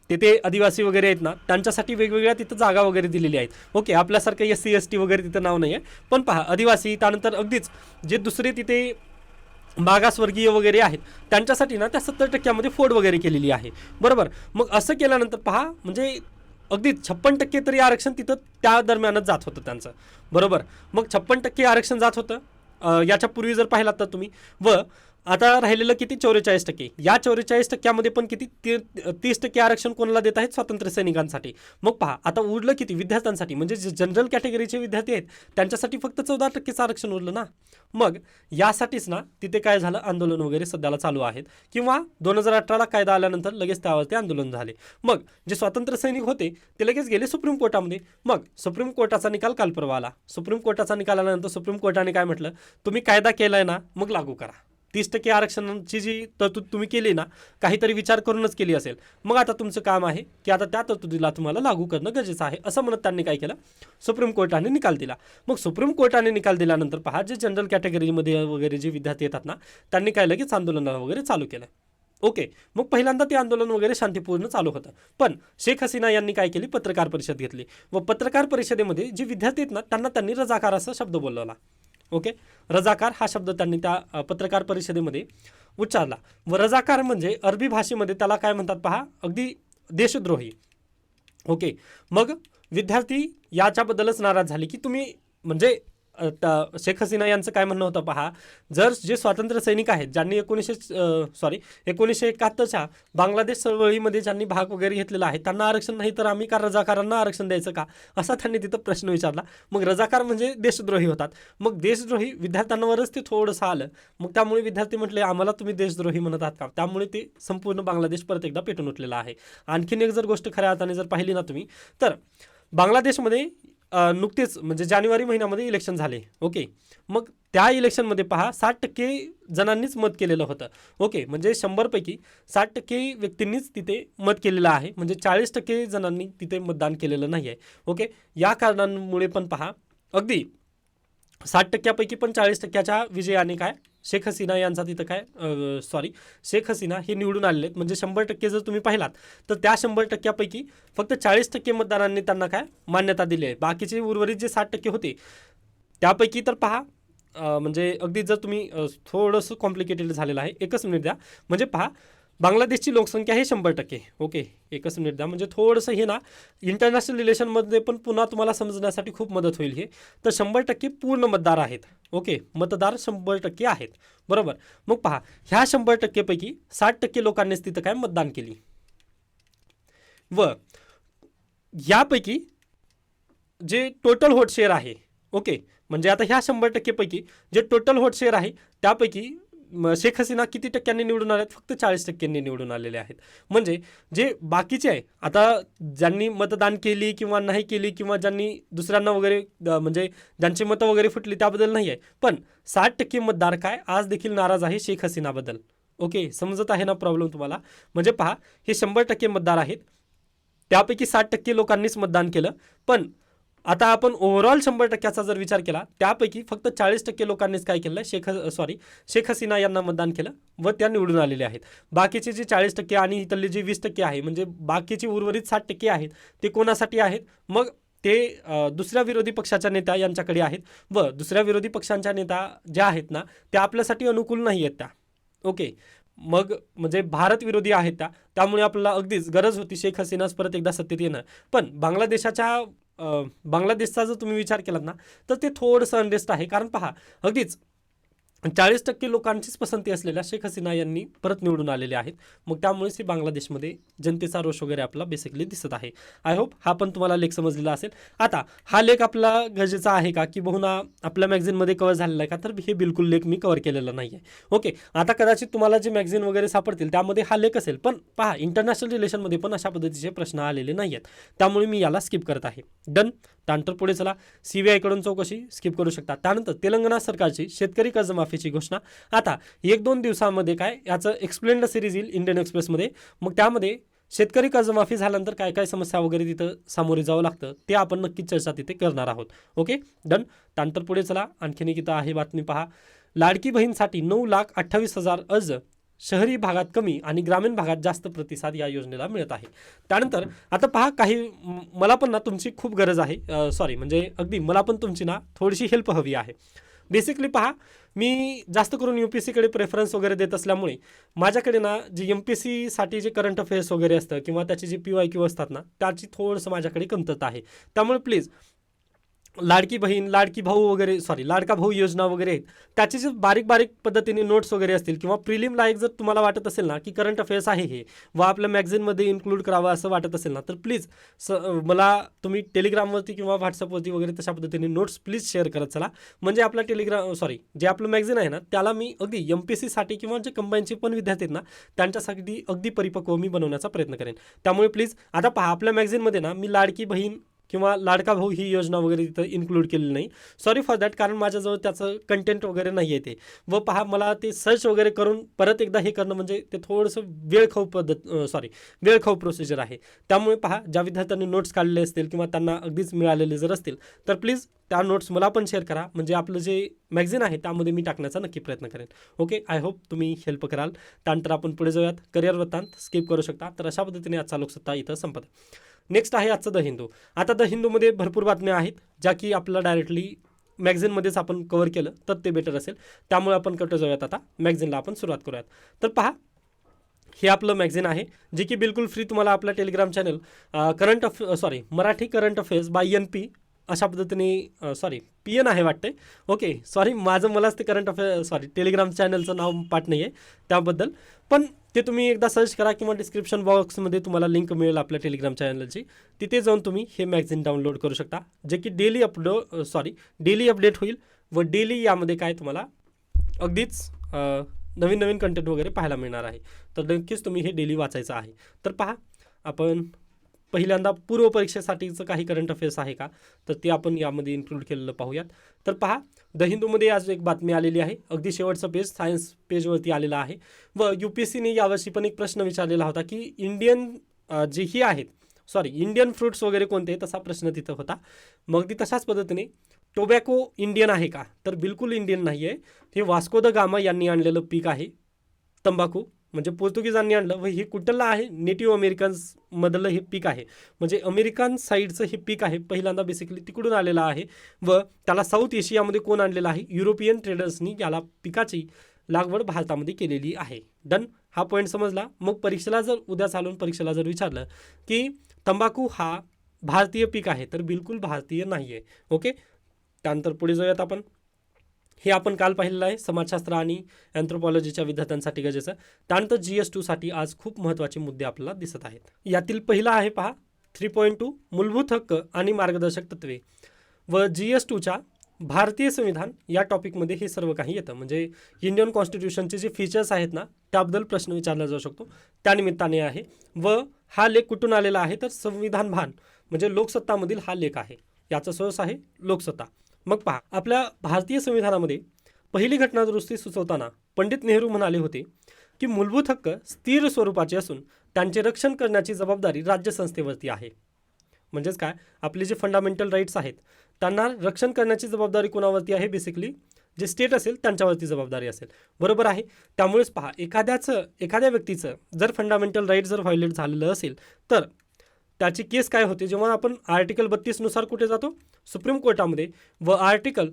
तिथे आदिवासी वगैरे आहेत ना त्यांच्यासाठी वेगवेगळ्या तिथं जागा वगैरे दिलेली आहेत. ओके, आपल्यासारखं SC ST वगैरे तिथं नाव नाही आहे. पण पहा आदिवासी त्यानंतर अगदीच जे दुसरे तिथे मागासवर्गीय वगैरे आहेत त्यांच्यासाठी ना त्या 70%मध्ये फोड वगैरे केलेली आहे. बरोबर, मग असं केल्यानंतर पहा म्हणजे अगदी 56% तरी आरक्षण तिथं त्या दरम्यानच जात होतं त्यांचं. बरोबर, मग 56% आरक्षण जात होतं याच्या पूर्वी जर पाहिलात तर तुम्ही. व आता राहिलेलं किती 44%. या 44%मध्ये पण किती 30% आरक्षण कोणाला देत आहेत स्वातंत्र्य सैनिकांसाठी. मग पहा आता उरलं किती विद्यार्थ्यांसाठी म्हणजे जे जनरल कॅटेगरीचे विद्यार्थी आहेत त्यांच्यासाठी फक्त 14% आरक्षण उरलं ना. मग यासाठीच ना तिथे काय झालं आंदोलन वगैरे सध्याला चालू आहेत किंवा 2018ला कायदा आल्यानंतर लगेच त्यावरती आंदोलन झाले. मग जे स्वातंत्र्य सैनिक होते ते लगेच गेले सुप्रीम कोर्टामध्ये. मग सुप्रीम कोर्टाचा निकाल काल परवा आला. सुप्रीम कोर्टाचा निकाल आल्यानंतर सुप्रीम कोर्टाने काय म्हटलं तुम्ही कायदा केलाय ना मग लागू करा. 30% आरक्षणाची जी तरतूद तुम्ही केली ना काहीतरी विचार करूनच केली असेल मग आता तुमचं काम आहे की आता त्या तरतुदीला तुम्हाला लागू करणं गरजेचं आहे असं म्हणत त्यांनी काय केलं सुप्रीम कोर्टाने निकाल दिला. मग सुप्रीम कोर्टाने निकाल दिल्यानंतर पहा जे जनरल कॅटेगरीमध्ये वगैरे जे विद्यार्थी येतात ना त्यांनी काय लगेच आंदोलनाला वगैरे चालू केलं. ओके, मग पहिल्यांदा ते आंदोलन वगैरे शांतीपूर्ण चालू होतं. पण शेख हसीना यांनी काय केली पत्रकार परिषद घेतली व पत्रकार परिषदेमध्ये जे विद्यार्थी आहेत ना त्यांनी रजाकार असा शब्द बोलवला. ओके, रजाकार हा शब्द त्यांनी त्या पत्रकार परिषदेमध्ये उच्चारला. व रजाकार म्हणजे अरबी भाषेमध्ये त्याला काय म्हणतात पहा अगदी देशद्रोही. ओके, मग विद्यार्थी याच्याबद्दलच नाराज झाले की तुम्ही म्हणजे शेख हसीना यांचं काय म्हणणं होतं पहा जर जे स्वातंत्र्य सैनिक आहेत ज्यांनी 1971च्या बांगलादेश चळवळीमध्ये ज्यांनी भाग वगैरे घेतलेला आहे त्यांना आरक्षण नाही तर आम्ही का रजाकारांना आरक्षण द्यायचं का असा त्यांनी तिथं प्रश्न विचारला. मग रजाकार म्हणजे देशद्रोही होतात. मग देशद्रोही विद्यार्थ्यांवरच ते थोडंसं आलं. मग त्यामुळे विद्यार्थी म्हटले आम्हाला तुम्ही देशद्रोही म्हणत आहात का. त्यामुळे ते संपूर्ण बांगलादेश परत एकदा पेटून उठलेला आहे. आणखीन एक जर गोष्ट खऱ्या अर्थाने जर पाहिली ना तुम्ही तर बांगलादेशमध्ये नुकतेच म्हणजे जानेवारी महिन्यामध्ये इलेक्शन झाले. ओके, मग त्या इलेक्शनमध्ये पहा 60% जणांनीच मत केलेलं होतं. ओके, म्हणजे 100पैकी 60% व्यक्तींनीच तिथे मत केलेलं आहे, म्हणजे 40% जणांनी तिथे मतदान केलेलं नाही आहे. ओके, या कारणांमुळे पण पहा अगदी 60%पैकी पण 40%च्या विजयाने काय शेख हसीना यांचा तिथं काय शेख हसीना हे निवडून आलेले आहेत. म्हणजे 100% जर तुम्ही पाहिलात तर त्या 100%पैकी फक्त 40% मतदारांनी त्यांना काय मान्यता दिली आहे. बाकीचे उर्वरित जे 60% होते त्यापैकी तर पहा म्हणजे अगदी जर तुम्ही थोडंसं कॉम्प्लिकेटेड झालेलं आहे. एकच मिनिट द्या. म्हणजे पहा बांगलादेशची लोकसंख्या हे 100%. ओके, एकच मिनिट द्या. म्हणजे थोडंसं हे ना इंटरनॅशनल रिलेशनमध्ये पण पुन्हा तुम्हाला समजण्यासाठी खूप मदत होईल हे. तर 100% पूर्ण मतदार आहेत. ओके, मतदार 100% आहेत, बरोबर. मग पहा ह्या 100% पैकी 60% लोकांनीच तिथं काय मतदान केली व यापैकी जे टोटल व्होट शेअर आहे. ओके, म्हणजे आता ह्या 100% पैकी जे टोटल व्होट शेअर आहे त्यापैकी शेख हसीना किती टक्क्यांनी निवडून आले आहेत? फक्त 40% निवडून आलेले आहेत. म्हणजे जे बाकीचे आहे आता ज्यांनी मतदान केली किंवा नाही केली किंवा ज्यांनी दुसऱ्यांना वगैरे म्हणजे ज्यांची मतं वगैरे फुटली त्याबद्दल नाही आहे, पण 60% मतदार काय आज देखील नाराज आहे शेख हसीनाबद्दल. ओके, समजत आहे ना प्रॉब्लेम तुम्हाला? म्हणजे पहा हे 100% मतदार आहेत, त्यापैकी 60% लोकांनीच मतदान केलं. पण आता आपण ओव्हरऑल 100%चा जर विचार केला त्यापैकी फक्त 40% लोकांनीच काय केलं शेख हसीना यांना मतदान केलं व त्या निवडून आलेले आहेत. बाकीचे जे 40% आणि इथले जे 20% आहे म्हणजे बाकीचे उर्वरित 60% आहेत ते कोणासाठी आहेत? मग ते दुसऱ्या विरोधी पक्षाच्या नेत्या यांच्याकडे आहेत व दुसऱ्या विरोधी पक्षांच्या नेता ज्या आहेत ना त्या आपल्यासाठी अनुकूल नाही आहेत त्या. ओके, मग म्हणजे भारत विरोधी आहेत त्यामुळे आपल्याला अगदीच गरज होती शेख हसीनाच परत एकदा सत्तेत येणं. पण बांगलादेशचा जर तुम्ही विचार केलात ना तर ते थोडंसं अनरेस्ट आहे. कारण पहा अगदीच 40% लोकांचीच पसंती असलेल्या शेख हसीना यांनी परत निवडून आलेले आहेत. मग त्यामुळेच ही बांगलादेशमध्ये जनतेचा रोष वगैरे आपला बेसिकली दिसत आहे. आय होप हा पण तुम्हाला लेख समजलेला असेल. आता हा लेख आपला गरजेचा आहे का की बहुना आपल्या मॅगझिनमध्ये कव्हर झालेला आहे का? तर हे बिलकुल लेख मी कव्हर केलेला नाही आहे. ओके, आता कदाचित तुम्हाला जे मॅगझिन वगैरे सापडतील त्यामध्ये हा लेख असेल, पण पहा इंटरनॅशनल रिलेशनमध्ये पण अशा पद्धतीचे प्रश्न आलेले नाही आहेत, त्यामुळे मी याला स्किप करत आहे. डन. त्यानंतर पुढे चला, CBI कडून चौकशी स्किप करू शकता. त्यानंतर तेलंगणा सरकारची शेतकरी कर्जमाफीची घोषणा. आता 1-2 दिवसामध्ये काय याचं एक्सप्लेन्ड सिरीज येईल इंडियन एक्सप्रेसमध्ये. मग त्यामध्ये शेतकरी कर्जमाफी झाल्यानंतर काय काय समस्या वगैरे तिथं सामोरे जावं लागतं ते आपण नक्कीच चर्चा तिथे करणार आहोत. Okay, done. त्यानंतर पुढे चला, आणखीन एक इथं आहे बातमी पहा. लाडकी बहीणसाठी 9,28,000 अर्ज, शहरी भागात कमी आणि ग्रामीण भागात जास्त प्रतिसाद या योजनेला मिळत आहे. त्यानंतर आता पहा काही मला पण ना तुमची खूप गरज आहे. म्हणजे अगदी मला पण तुमची ना थोडीशी हेल्प हवी आहे. बेसिकली पहा मी जास्त करून UPSCकडे प्रेफरन्स वगैरे देत असल्यामुळे माझ्याकडे ना जे MPSCसाठी जे करंट अफेअर्स वगैरे असतं किंवा त्याचे जे PYQ असतात ना त्याची थोडंसं माझ्याकडे कमतरता आहे. त्यामुळे प्लीज लाडकी बहीण, लाडकी भाऊ वगैरे लाडका भाऊ योजना वगैरे आहेत त्याचे जे बारीक बारीक पद्धतीने नोट्स वगैरे असतील किंवा प्रिलिम लायक जर तुम्हाला वाटत असेल ना की करंट अफेअर्स आहे हे व आपल्या मॅगझिनमध्ये इन्क्लूड करावं असं वाटत असेल ना तर प्लीज मला तुम्ही टेलिग्रामवरती किंवा व्हॉट्सअपवरती वगैरे तशा पद्धतीने नोट्स प्लीज शेअर करत चला. म्हणजे आपला जे आपलं मॅगझिन आहे ना त्याला मी अगदी MPSCसाठी किंवा जे कंबाईनचे पण विद्यार्थी आहेत ना त्यांच्यासाठी अगदी परिपक्व मी बनवण्याचा प्रयत्न करेन. त्यामुळे प्लीज आता पहा आपल्या मॅगझिनमध्ये ना मी लाडकी बहीण किंवा लाडका भाऊ ही योजना वगैरे तिथं इन्क्लूड केलेली नाही. सॉरी फॉर दॅट, कारण माझ्याजवळ त्याचं कंटेंट वगैरे नाही आहे ते. व पहा मला ते सर्च वगैरे करून परत एकदा हे करणं म्हणजे ते थोडंसं वेळखाऊ प्रोसिजर आहे. त्यामुळे पहा ज्या विद्यार्थ्यांनी नोट्स काढलेले असतील किंवा त्यांना अगदीच मिळालेले जर असतील तर प्लीज त्या नोट्स मला पण शेअर करा. म्हणजे आपलं जे मॅगझिन आहे त्यामध्ये मी टाकण्याचा नक्की प्रयत्न करेन. ओके, आय होप तुम्ही हेल्प कराल. त्यानंतर आपण पुढे जाऊयात. करिअर वृत्तांत स्किप करू शकता. तर अशा पद्धतीने आजचा लोकसत्ता इथं संपत. नेक्स्ट आहे आजचं द हिंदू. आता द हिंदूमध्ये भरपूर बातम्या आहेत ज्या की आपल्याला डायरेक्टली मॅगझिनमध्येच आपण कव्हर केलं तर ते बेटर असेल. त्यामुळे आपण कुठे जाऊयात आता मॅगझिनला आपण सुरुवात करूयात. तर पहा हे आपलं मॅगझिन आहे जे की बिलकुल फ्री तुम्हाला आपल्या telegram channel Marathi current affairs by NP अशा पद्धतीने PN आहे वाटते. ओके, मलाच ते करंट अफेअर टेलिग्राम चॅनलचं नाव पाठ नाही आहे त्याबद्दल, पण ते तुम्ही एकदा सर्च करा किंवा डिस्क्रिप्शन बॉक्समध्ये तुम्हाला लिंक मिळेल आपल्या टेलिग्राम चॅनलची. तिथे जाऊन तुम्ही हे मॅगझिन डाउनलोड करू शकता जे की डेली अपडेट होईल व डेली यामध्ये काय तुम्हाला अगदीच नवीन नवीन कंटेंट वगैरे पाहायला मिळणार आहे. तर नक्कीच तुम्ही हे डेली वाचायचं आहे. तर पहा आपण पहिल्यांदा पूर्व परीक्षेसाठीचं काही करंट अफेअर्स आहे का, तर ते आपण यामध्ये इन्क्लूड केलेलं पाहूयात. तर पहा, द हिंदूमध्ये आज एक बातमी आलेली आहे, अगदी शेवटचं पेज सायन्स पेजवरती आलेलं आहे. व UPSCने यावर्षी पण एक प्रश्न विचारलेला होता की जे ही आहेत इंडियन फ्रूट्स वगैरे कोणते, तसा प्रश्न तिथं होता. मग ती तशाच पद्धतीने टोबॅको इंडियन आहे का, तर बिलकुल इंडियन नाही आहे. हे वास्को द गामा यांनी आणलेलं पीक आहे तंबाखू, म्हणजे पोर्तुगीजांनी आणलं व हे कुठलं आहे, नेटिव्ह अमेरिकन्स मधलं हे पीक आहे, म्हणजे अमेरिकन साईडचं हे पीक आहे, पहिल्यांदा बेसिकली तिकडून आलेलं आहे. व त्याला साऊथ एशियामध्ये कोण आणलेलं आहे, युरोपियन ट्रेडर्सनी याला पिकाची लागवड भारतामध्ये केलेली आहे. डन, हा पॉईंट समजला. मग परीक्षेला जर उद्या चालून परीक्षेला जर विचारलं की तंबाखू हा भारतीय पीक आहे, तर बिलकुल भारतीय नाही आहे. ओके, त्यानंतर पुढे जाऊयात आपण. हे आपण काल पाहिलेलं आहे, समाजशास्त्र आणि अँथ्रोपॉलॉजीच्या विद्यार्थ्यांसाठी गरजेचं. त्यानंतर GS2साठी आज खूप महत्त्वाचे मुद्दे आपल्याला दिसत आहेत. यातील पहिला आहे पहा 3.2 मूलभूत हक्क आणि मार्गदर्शक तत्वे. व GS2च्या भारतीय संविधान या टॉपिकमध्ये हे सर्व काही येतं, म्हणजे इंडियन कॉन्स्टिट्यूशनचे जे फीचर्स आहेत ना, त्याबद्दल प्रश्न विचारला जाऊ शकतो, त्यानिमित्ताने आहे. व हा लेख कुठून आलेला आहे, तर संविधान भान म्हणजे लोकसत्तामधील हा लेख आहे. याचा सोर्स आहे लोकसत्ता. मग पहा, आपल्या भारतीय संविधानामध्ये पहिली घटना दुरुस्ती सुचवताना पंडित नेहरू म्हणाले होते की मूलभूत हक्क स्थिर स्वरूपाचे असून त्यांचे रक्षण करण्याची जबाबदारी राज्यसंस्थेवरती आहे. म्हणजेच काय, आपले जे फंडामेंटल राईट्स आहेत त्यांना रक्षण करण्याची जबाबदारी कोणावरती आहे, बेसिकली जे स्टेट असेल त्यांच्यावरती जबाबदारी असेल. बरोबर आहे. त्यामुळेच पहा, एखाद्या व्यक्तीचं जर फंडामेंटल राईट जर व्हायोलेट झालेलं असेल तर त्याची केस काय होते, जेव्हा आपण आर्टिकल 32 नुसार कुठे जातो, सुप्रीम कोर्टामध्ये. व आर्टिकल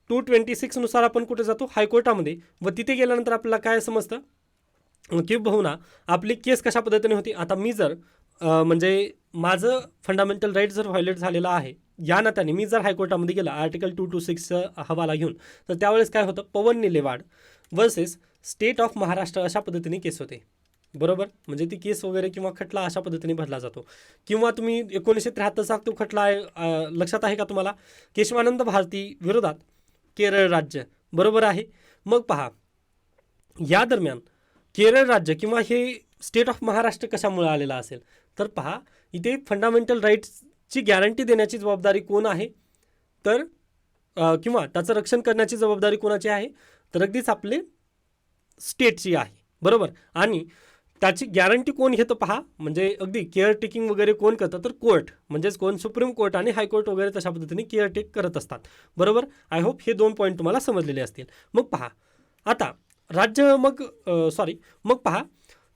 226 नुसार आपण कुठे जातो, हायकोर्टामध्ये. व तिथे गेल्यानंतर आपल्याला काय समजतं की भाऊ ना, आपली केस कशा पद्धतीने होती. आता मी जर म्हणजे माझं फंडामेंटल राईट जर व्हायोलेट झालेला आहे या नात्याने मी जर हायकोर्टामध्ये गेला आर्टिकल 226 हवाला घेऊन, तर त्यावेळेस काय होतं, पवन निलेवाड वर्सेस स्टेट ऑफ महाराष्ट्र अशा पद्धतीने केस होते. बरोबर, म्हणजे ती केस वगैरे किंवा खटला अशा पद्धतीने भरला जातो. किंवा तुम्ही 1973चा तो खटला आहे, लक्षात आहे का तुम्हाला, केशवानंद भारती विरोधात केरळ राज्य. बरोबर आहे. मग पहा, या दरम्यान केरळ राज्य किंवा हे स्टेट ऑफ महाराष्ट्र कशामुळे आलेला असेल, तर पहा, इथे फंडामेंटल राईट्सची गॅरंटी देण्याची जबाबदारी कोण आहे, तर किंवा त्याचं रक्षण करण्याची जबाबदारी कोणाची आहे, तर अगदीच आपले स्टेटची आहे. बरोबर, आणि त्याची गॅरंटी कोण घेतं पहा, म्हणजे अगदी केअर टेकिंग वगैरे कोण करतं, तर कोर्ट, म्हणजेच कोण, सुप्रीम कोर्ट आणि हायकोर्ट वगैरे तशा पद्धतीने केअर टेक करत असतात. बरोबर, आय होप हे 2 पॉईंट तुम्हाला समजलेले असतील. मग पहा, आता मग पहा,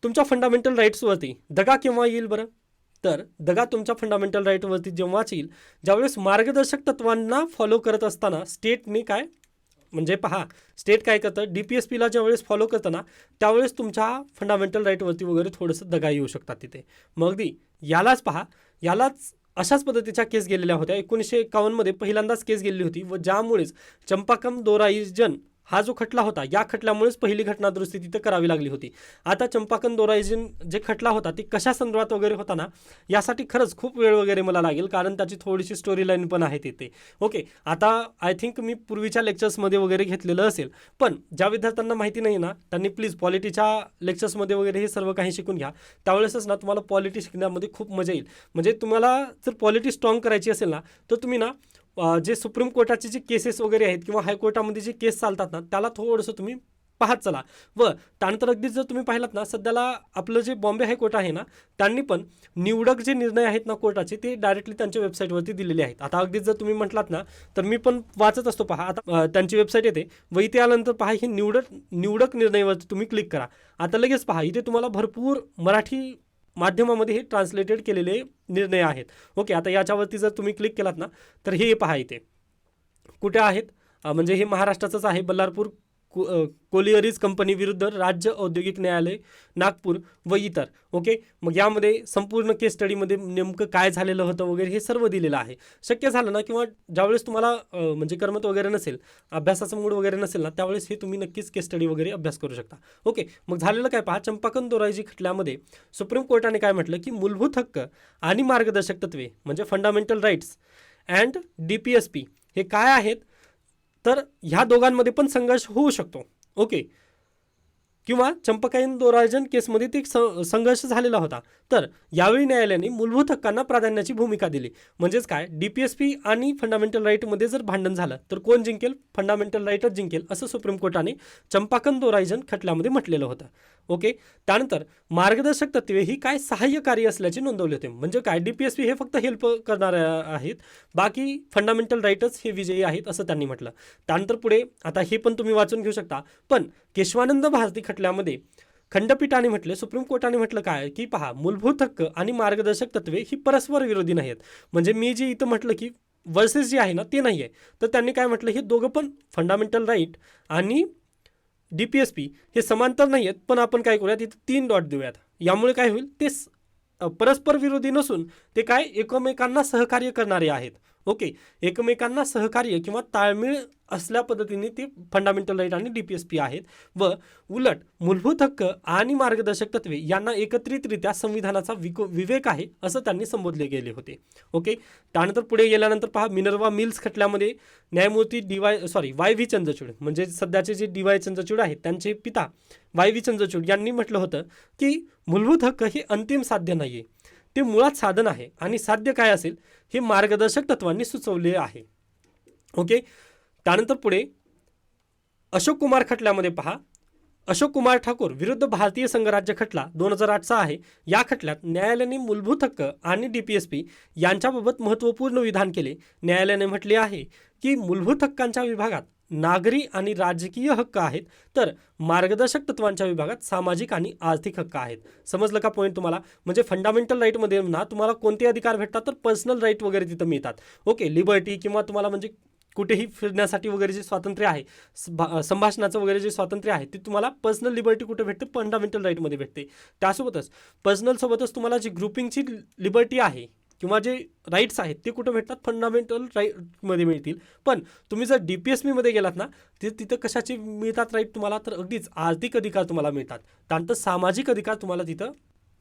तुमच्या फंडामेंटल राईट्सवरती दगा केव्हा येईल बरं, तर दगा तुमच्या फंडामेंटल राईटवरती जेव्हाच येईल ज्यावेळेस मार्गदर्शक तत्वांना फॉलो करत असताना स्टेटने काय, म्हणजे पहा, स्टेट काय करतं, DPSPला ज्यावेळेस फॉलो करतं ना, त्यावेळेस तुमच्या फंडामेंटल राईटवरती वगैरे थोडंसं दगा येऊ शकतात तिथे. मग अगदी यालाच अशाच पद्धतीच्या केस गेलेल्या होत्या. 1951मध्ये पहिल्यांदाच केस गेलेली होती व ज्यामुळेच चंपाकम दोराईजन हा जो खटला होता, या खटल्यामुळेच पहिली घटना दुरुस्ती तिथं करावी लागली होती. आता चंपाकन दोराईजन जे खटला होता ते कशा संदर्भात वगैरे होता ना, यासाठी खरंच खूप वेळ वगैरे मला लागेल, कारण त्याची थोडीशी स्टोरी लाईन पण आहे तिथे. ओके, आता आय थिंक मी पूर्वीच्या लेक्चर्समध्ये वगैरे घेतलेलं असेल, पण ज्या विद्यार्थ्यांना माहिती नाही ना, त्यांनी प्लीज पॉलिटीच्या लेक्चर्समध्ये वगैरे हे सर्व काही शिकून घ्या. त्यावेळेसच ना तुम्हाला पॉलिटी शिकण्यामध्ये खूप मजा येईल. म्हणजे तुम्हाला जर पॉलिटी स्ट्रॉंग करायची असेल ना, तर तुम्ही ना जे सुप्रीम कोर्टाचे जे केसेस वगैरे आहेत किंवा हायकोर्टामध्ये जे केस चालतात ना, त्याला थोडंसं तुम्ही पाहत चला. व त्यानंतर अगदीच जर तुम्ही पाहिलात ना, सध्याला आपलं जे बॉम्बे हायकोर्ट आहे ना, त्यांनी पण निवडक जे निर्णय आहेत ना कोर्टाचे, ते डायरेक्टली त्यांच्या वेबसाईटवरती दिलेले आहेत. आता अगदीच जर तुम्ही म्हटलात ना, तर मी पण वाचत असतो. पहा, आता त्यांची वेबसाईट येते व इथे आल्यानंतर पहा, हे निवडक निर्णयावरती तुम्ही क्लिक करा. आता लगेच पहा, इथे तुम्हाला भरपूर मराठी माध्यमामध्ये हे ट्रान्सलेटेड केलेले निर्णय आहेत. ओके, आता याच्यावरती जर तुम्ही क्लिक केलात ना, तर हे पहा इथे कुठे आहेत, म्हणजे हे महाराष्ट्राचंच आहे, बल्लारपूर कोलियरीज कंपनी विरुद्ध राज्य औद्योगिक न्यायालय नागपूर व इतर. ओके, मग यामध्ये संपूर्ण केस स्टडीमध्ये नेमकं काय झालेलं होतं वगैरे हे सर्व दिलेलं आहे. शक्य झालं ना, किंवा ज्यावेळेस तुम्हाला म्हणजे करमत वगैरे नसेल, अभ्यासाचं मूड वगैरे नसेल ना, त्यावेळेस हे तुम्ही नक्कीच केस स्टडी वगैरे अभ्यास करू शकता. ओके, मग झालेलं काय पहा, चंपाकन दोराईजी खटल्यामध्ये सुप्रीम कोर्टाने काय म्हटलं की मूलभूत हक्क आणि मार्गदर्शक तत्वे म्हणजे फंडामेंटल राईट्स अँड DPSP हे काय आहेत, तर ह्या दोघांमध्ये पण संघर्ष होऊ शकतो. ओके, किंवा चंपकायन दोरायजन केसमध्ये ते संघर्ष झालेला होता. तर यावेळी न्यायालयाने मूलभूत हक्कांना प्राधान्याची भूमिका दिली. म्हणजेच काय, DPSP आणि फंडामेंटल राईटमध्ये जर भांडण झालं तर कोण जिंकेल? फंडामेंटल राईटच जिंकेल, असं सुप्रीम कोर्टाने चंपाकन दोरायजन खटल्यामध्ये म्हटलेलं होतं. ओके. त्यानंतर मार्गदर्शक तत्वे ही काय सहाय्यकारी असल्याचे नोंदवले होते. म्हणजे काय, DPSP हे फक्त हेल्प करणारे आहेत, बाकी फंडामेंटल राईटच हे विजयी आहेत असं त्यांनी म्हटलं. त्यानंतर पुढे आता हे पण तुम्ही वाचून घेऊ शकता. पण केशवानंद भारती खटल्यामध्ये खंडपीठाने म्हटले, सुप्रीम कोर्टाने म्हटलं काय, की पहा, मूलभूत हक्क आणि मार्गदर्शक तत्वे ही परस्पर विरोधी नाहीत. म्हणजे मी जे इथं म्हटलं की वर्सेस जे आहे ना ते नाही आहे, तर त्यांनी काय म्हटलं, हे दोघं पण फंडामेंटल राईट आणि DPSP हे समांतर नाही आहेत, पण आपण काय करूयात, इथं 3 डॉट देऊयात. यामुळे काय होईल, ते परस्पर विरोधी नसून ते काय एकमेकांना सहकार्य करणारे आहेत. ओके. एकमेकांना सहकार्य किंवा ताळमेळ असल्या पद्धतीने ते फंडामेंटल राईट आणि DPSP आहेत. व उलट मूलभूत हक्क आणि मार्गदर्शक तत्वे यांना एकत्रितरित्या संविधानाचा विवेक आहे असं त्यांनी संबोधले गेले होते. ओके. त्यानंतर पुढे गेल्यानंतर पहा, मिनर्वा मिल्स खटल्यामध्ये न्यायमूर्ती YV चंद्रचूड, म्हणजे सध्याचे जे DY चंद्रचूड आहेत त्यांचे पिता YV चंद्रचूड यांनी म्हटलं होतं की मूलभूत हक्क हे अंतिम साध्य नाही आहे, ते मुळात साधन आहे आणि साध्य काय असेल हे मार्गदर्शक तत्वांनी सुचवले आहे. ओके. त्यानंतर पुढे अशोक कुमार खटल्यामध्ये पहा, अशोक कुमार ठाकूर विरुद्ध भारतीय संघराज्य खटला 2008चा आहे. या खटल्यात न्यायालयाने मूलभूत हक्क आणि DPSP यांच्याबाबत महत्त्वपूर्ण विधान केले. न्यायालयाने म्हटले आहे की मूलभूत हक्कांच्या विभागात नागरी आणि राजकीय हक्क आहेत, तर मार्गदर्शक तत्वांच्या विभागात सामाजिक आणि आर्थिक हक्क आहेत. समजलं का पॉईंट तुम्हाला? म्हणजे फंडामेंटल राईटमध्ये ना तुम्हाला कोणते अधिकार भेटतात, तर पर्सनल राईट वगैरे तिथं मिळतात. ओके. लिबर्टी किंवा तुम्हाला म्हणजे कुठेही फिरण्यासाठी वगैरे जे स्वातंत्र्य आहे, संभाषणाचं वगैरे जे स्वातंत्र्य आहे, ते तुम्हाला पर्सनल लिबर्टी कुठे भेटते? फंडामेंटल राईटमध्ये भेटते. त्यासोबतच पर्सनलसोबतच तुम्हाला जी ग्रुपिंगची लिबर्टी आहे किंवा जे राईट्स आहेत ते कुठं भेटतात? फंडामेंटल राईटमध्ये मिळतील. पण तुम्ही जर DPSPमध्ये गेलात ना, तिथं कशाचे मिळतात राईट तुम्हाला? तर अगदीच आर्थिक अधिकार तुम्हाला मिळतात. त्यानंतर सामाजिक अधिकार तुम्हाला तिथं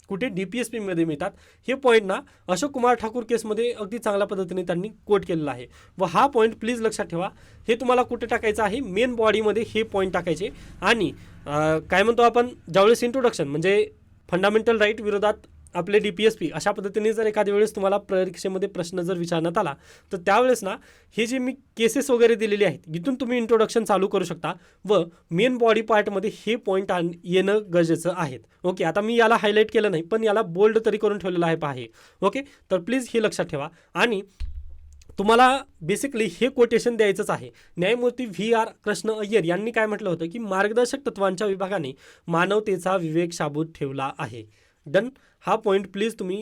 कुठे? DPSPमध्ये मिळतात. हे पॉईंट ना अशोक कुमार ठाकूर केसमध्ये अगदी चांगल्या पद्धतीने त्यांनी कोट केलेला आहे. व हा पॉईंट प्लीज लक्षात ठेवा. हे तुम्हाला कुठे टाकायचं आहे? मेन बॉडीमध्ये हे पॉईंट टाकायचे. आणि काय म्हणतो आपण, ज्यावेळेस इंट्रोडक्शन म्हणजे फंडामेंटल राईट विरोधात आपले DPSP अशा पद्धतीने जर एखाद्या वेळेस तुम्हाला परीक्षेमध्ये प्रश्न जर विचारण्यात आला, तर त्यावेळेस ना हे जे मी केसेस वगैरे दिलेले आहेत, इथून तुम्ही इंट्रोडक्शन चालू करू शकता व मेन बॉडी पार्टमध्ये हे पॉईंट येणं गरजेचं आहे. ओके. आता मी याला हायलाईट केलं नाही, पण याला बोल्ड तरी करून ठेवलेलं आहे पहा हे. ओके. तर प्लीज हे लक्षात ठेवा. आणि तुम्हाला बेसिकली हे कोटेशन द्यायचंच आहे. न्यायमूर्ती VR कृष्ण अय्यर यांनी काय म्हटलं होतं की मार्गदर्शक तत्वांच्या विभागाने मानवतेचा विवेक शाबूत ठेवला आहे. डन. हा पॉईंट प्लीज तुम्ही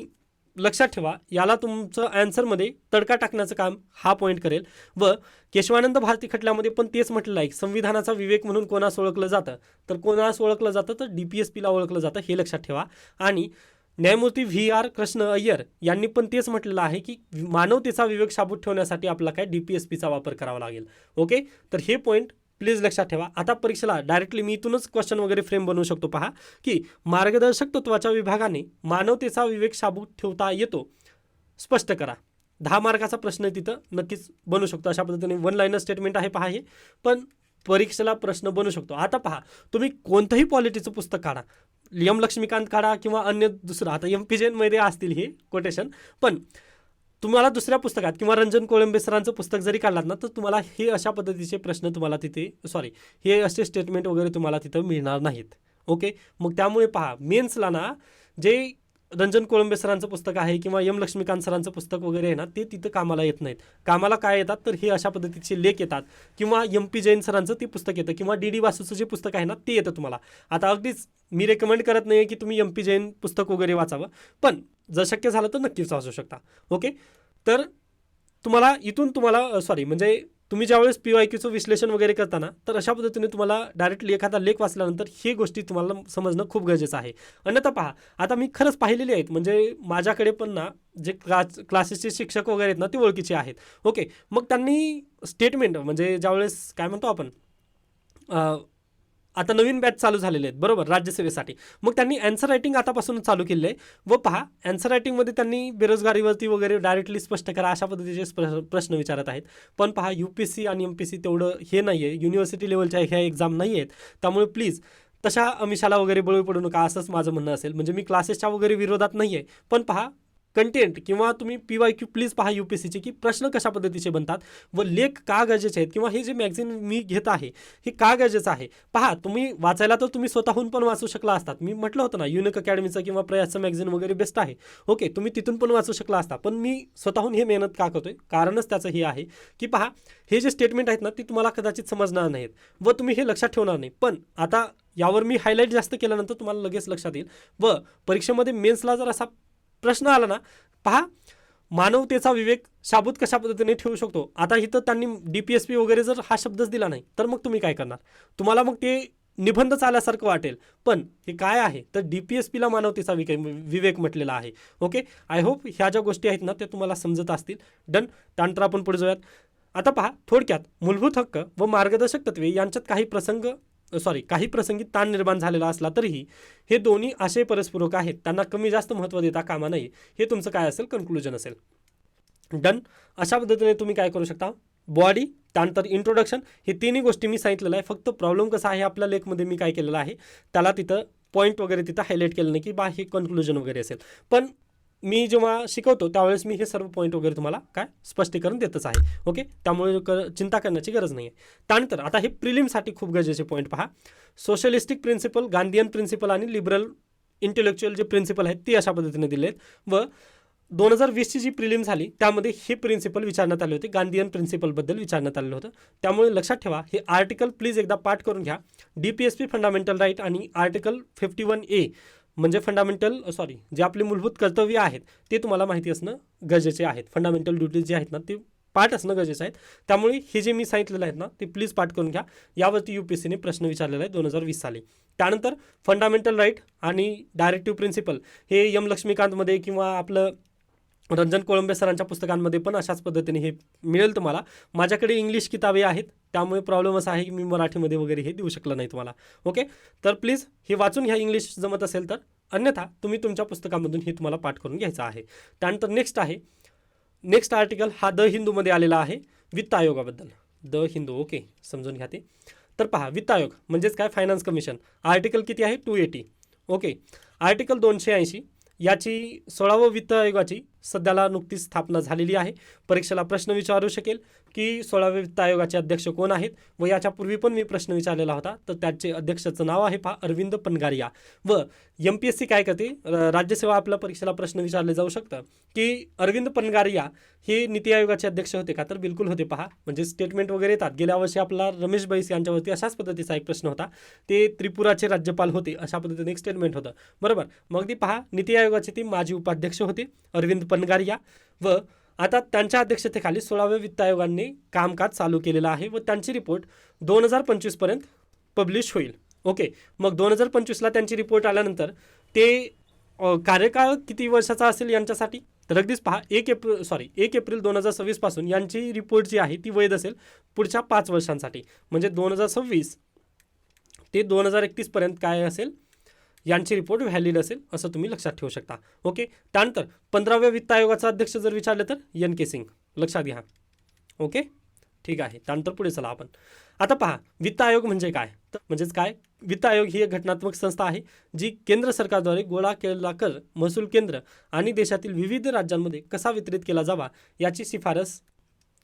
लक्षात ठेवा. याला तुमचं ॲन्सरमध्ये तडका टाकण्याचं काम हा पॉईंट करेल. व केशवानंद भारती खटल्यामध्ये पण तेच म्हटलेलं आहे, संविधानाचा विवेक म्हणून कोणास ओळखलं जातं? तर कोणास ओळखलं जातं? तर DPSPला ओळखलं जातं. हे लक्षात ठेवा. आणि न्यायमूर्ती VR कृष्ण अय्यर यांनी पण तेच म्हटलेलं आहे की मानवतेचा विवेक शाबूत ठेवण्यासाठी आपला काय DPSPचा वापर करावा लागेल. ओके. तर हे पॉईंट प्लीज लक्षात ठेवा. आता परीक्षेला डायरेक्टली मी इथूनच क्वेश्चन वगैरे फ्रेम बनवू शकतो. पहा की मार्गदर्शक तत्वाच्या विभागाने मानवतेचा विवेक शाबूत ठेवता येतो, स्पष्ट करा. 10 मार्काचा प्रश्न तिथं नक्कीच बनू शकतो. अशा पद्धतीने 1 लाईनर स्टेटमेंट आहे पहा हे, पण परीक्षेला प्रश्न बनू शकतो. आता पहा, तुम्ही कोणतंही पॉलिटीचं पुस्तक काढा, लक्ष्मीकांत काढा किंवा अन्य दुसरं, आता MPJमध्ये असतील हे कोटेशन, पण तुम्हाला दुसऱ्या पुस्तकात किंवा रंजन कोळंबे सरांचं पुस्तक जरी काढलात ना, तर तुम्हाला हे अशा पद्धतीचे प्रश्न तुम्हाला तिथे हे असे स्टेटमेंट वगैरे तुम्हाला तिथं मिळणार नाहीत. ओके. मग त्यामुळे पहा, मेन्सला ना जे रंजन कोळंबे सरांचं पुस्तक आहे किंवा लक्ष्मीकांत सरांचं पुस्तक वगैरे आहे ना, ते तिथं कामाला येत नाहीत. कामाला काय येतात? तर हे अशा पद्धतीचे लेख येतात किंवा MP जैन सरांचं ते पुस्तक येतं किंवा DD वासूचं जे पुस्तक आहे ना ते येतं तुम्हाला. आता अगदीच मी रेकमेंड करत नाही की तुम्ही MP जैन पुस्तक वगैरे वाचावं, पण जर शक्य झालं तर नक्कीच वाचू शकता. ओके. तर तुम्हाला इथून म्हणजे तुम्ही ज्यावेळेस PYQचं विश्लेषण वगैरे करताना, तर अशा पद्धतीने तुम्हाला डायरेक्टली एखादा लेख वाचल्यानंतर हे गोष्टी तुम्हाला समजणं खूप गरजेचं आहे. अन्यथा पहा, आता मी खरंच पाहिलेली आहेत, म्हणजे माझ्याकडे पण ना जे क्लासेसचे शिक्षक वगैरे आहेत ना ते ओळखीचे आहेत. ओके. मग त्यांनी स्टेटमेंट म्हणजे ज्यावेळेस काय म्हणतो आपण, आता नवीन बॅच चालू झालेले आहेत बरोबर राज्यसेवेसाठी, मग त्यांनी ॲन्सर रायटिंग आतापासूनच चालू केलेलं आहे. व पहा, ॲन्सर रायटिंगमध्ये त्यांनी बेरोजगारीवरती वगैरे डायरेक्टली स्पष्ट करा अशा पद्धतीचे प्रश्न विचारत आहेत. पण पहा, UPSC आणि MPSC तेवढं हे नाही आहे, युनिव्हर्सिटी लेवलच्या ह्या एक्झाम नाही आहेत. त्यामुळे प्लीज तशा आमिषाला वगैरे बळी पडू नका असंच माझं म्हणणं असेल. म्हणजे मी क्लासेसच्या वगैरे विरोधात नाही आहे, पण पहा कंटेंट किंवा तुम्ही PYQ प्लीज पहा UPSCचे की प्रश्न कशा पद्धतीचे बनतात व लेख का गरजेचे आहेत किंवा हे जे मॅगझिन मी घेत आहे हे का गरजेचं आहे. पहा तुम्ही वाचायला तर तुम्ही स्वतःहून पण वाचू शकला असतात. मी म्हटलं होतं ना युनिक अकॅडमीचं किंवा प्रयासचं मॅगझिन वगैरे बेस्ट आहे. ओके, तुम्ही तिथून पण वाचू शकला असता, पण मी स्वतःहून हे मेहनत का करतोय कारणच त्याचं हे आहे की पहा हे जे स्टेटमेंट आहेत ना ती तुम्हाला कदाचित समजणार नाहीत व तुम्ही हे लक्षात ठेवणार नाही. पण आता यावर मी हायलाईट जास्त केल्यानंतर तुम्हाला लगेच लक्षात येईल व परीक्षेमध्ये मेन्सला जर असा प्रश्न आला ना, पहा मानवतेचा विवेक शाबूत कशा पद्धतीने ठेवू शकतो. आता इथं त्यांनी DPSP वगैरे जर हा शब्दच दिला नाही तर मग तुम्ही काय करणार. तुम्हाला मग ते निबंधच आल्यासारखं वाटेल, पण हे काय आहे तर DPSPला मानवतेचा विवेक म्हटलेला आहे. ओके, आय होप ह्या ज्या गोष्टी आहेत ना त्या तुम्हाला समजत असतील. डन. त्यानंतर आपण पुढे जाऊयात. आता पहा थोडक्यात मूलभूत हक्क व मार्गदर्शक तत्वे यांच्यात काही प्रसंगी ताण निर्माण झालेला असला तरीही हे दोन्ही आशय परस्परक आहेत, त्यांना कमी जास्त महत्त्व देता कामा नये. हे तुमचं काय असेल कन्क्लुजन असेल. डन. अशा पद्धतीने तुम्ही काय करू शकता. बॉडी, त्यानंतर इंट्रोडक्शन, हे तिन्ही गोष्टी मी सांगितलेलं आहे. फक्त प्रॉब्लेम कसा आहे आपल्या लेखमध्ये मी काय केलेलं आहे त्याला तिथं पॉईंट वगैरे तिथं हायलाईट केलं नाही की बा हे कन्क्लुजन वगैरे असेल, पण मी जेव्हा शिकवतो त्यावेळेस मी हे सर्व पॉईंट वगैरे तुम्हाला काय स्पष्टीकरण देतच आहे. ओके, त्यामुळे चिंता करण्याची गरज नाही आहे. त्यानंतर आता हे प्रिलिमसाठी खूप गरजेचे पॉईंट पहा. सोशलिस्टिक प्रिन्सिपल, गांधीयन प्रिन्सिपल आणि लिबरल इंटेलेक्च्युअल जे प्रिन्सिपल आहेत ते अशा पद्धतीने दिले आहेत व 2020ची जी प्रिलिम झाली त्यामध्ये हे प्रिन्सिपल विचारण्यात आले होते, गांधीयन प्रिन्सिपलबद्दल विचारण्यात आलेलं होतं. त्यामुळे लक्षात ठेवा हे आर्टिकल प्लीज एकदा पाठ करून घ्या. DPSP फंडामेंटल राईट आणि आर्टिकल 51A म्हणजे जे आपली मूलभूत कर्तव्य आहेत ते तुम्हाला माहिती असणं गरजेचे आहेत. फंडामेंटल ड्युटीज जे आहेत ना ते पाठ असणं गरजेचं आहे. त्यामुळे हे जे मी सांगितलेलं आहेत ना ते प्लीज पाठ करून घ्या. यावरती UPSCने प्रश्न विचारलेला आहे 2020 साली. त्यानंतर फंडामेंटल राईट आणि डायरेक्टिव्ह प्रिन्सिपल हे M लक्ष्मीकांतमध्ये किंवा आपलं रंजन कोळंबे सरांच्या पुस्तकांमध्ये पण अशाच पद्धतीने हे मिळेल तुम्हाला. माझ्याकडे इंग्लिश किताबे आहेत त्यामुळे प्रॉब्लेम असा आहे की मी मराठीमध्ये वगैरे हे देऊ शकलं नाही तुम्हाला. ओके, तर प्लीज हे वाचून घ्या इंग्लिश जमत असेल तर, अन्यथा तुम्ही तुमच्या पुस्तकामधून हे तुम्हाला पाठ करून घ्यायचं आहे. त्यानंतर नेक्स्ट आर्टिकल हा द हिंदूमध्ये आलेला आहे वित्त आयोगाबद्दल. द हिंदू, ओके समजून घ्या ते. तर पहा वित्त आयोग म्हणजेच काय, फायनान्स कमिशन. आर्टिकल किती आहे 280. ओके, आर्टिकल 280 याची 16व वित्त आयोगाची सध्याला नुकतीच स्थापना झालेली आहे. परीक्षेला प्रश्न विचारू शकेल की 16व्या वित्त आयोगाचे अध्यक्ष कोण आहेत व याच्यापूर्वी पण मी प्रश्न विचारलेला होता तर त्याचे अध्यक्षाचं नाव आहे पहा अरविंद पनगारिया. व MPSC काय करते, राज्यसेवा आपल्या परीक्षेला प्रश्न विचारले जाऊ शकतं की अरविंद पनगारिया हे नीती आयोगाचे अध्यक्ष होते का, तर बिलकुल होते. पहा म्हणजे स्टेटमेंट वगैरे येतात. गेल्या वर्षी आपला रमेश बैस यांच्यावरती अशाच पद्धतीचा एक प्रश्न होता, ते त्रिपुराचे राज्यपाल होते अशा पद्धतीने एक स्टेटमेंट होतं. बरोबर, मग ती पहा नीती आयोगाचे ते माजी उपाध्यक्ष होते अरविंद पनगारिया व आता त्यांच्या अध्यक्षतेखाली 16व्या वित्त आयोगाने कामकाज चालू केलेलं आहे व त्यांची रिपोर्ट 2025 पर्यंत पब्लिश होईल. ओके, मग 2025ला त्यांची रिपोर्ट आल्यानंतर ते कार्यकाळ किती वर्षाचा असेल यांच्यासाठी, तर अगदीच पहा 1 एप्रिल 2026 पासून यांची रिपोर्ट जी आहे ती वैध असेल पुढच्या 5 वर्षांसाठी. म्हणजे 2026 ते 2031 पर्यंत काय असेल यांची रिपोर्ट व्हॅलिड असेल असं तुम्ही लक्षात ठेवू शकता. ओके, त्यानंतर 15व्या वित्त आयोगाचा अध्यक्ष जर विचारले तर NK सिंग, लक्षात घ्या. ओके, ठीक आहे. त्यानंतर पुढे चला आपण. आता पहा वित्त आयोग म्हणजे काय, म्हणजेच काय, वित्त आयोग ही एक घटनात्मक संस्था आहे जी केंद्र सरकारद्वारे गोळा केलेला कर महसूल केंद्र आणि देशातील विविध राज्यांमध्ये कसा वितरित केला जावा याची शिफारस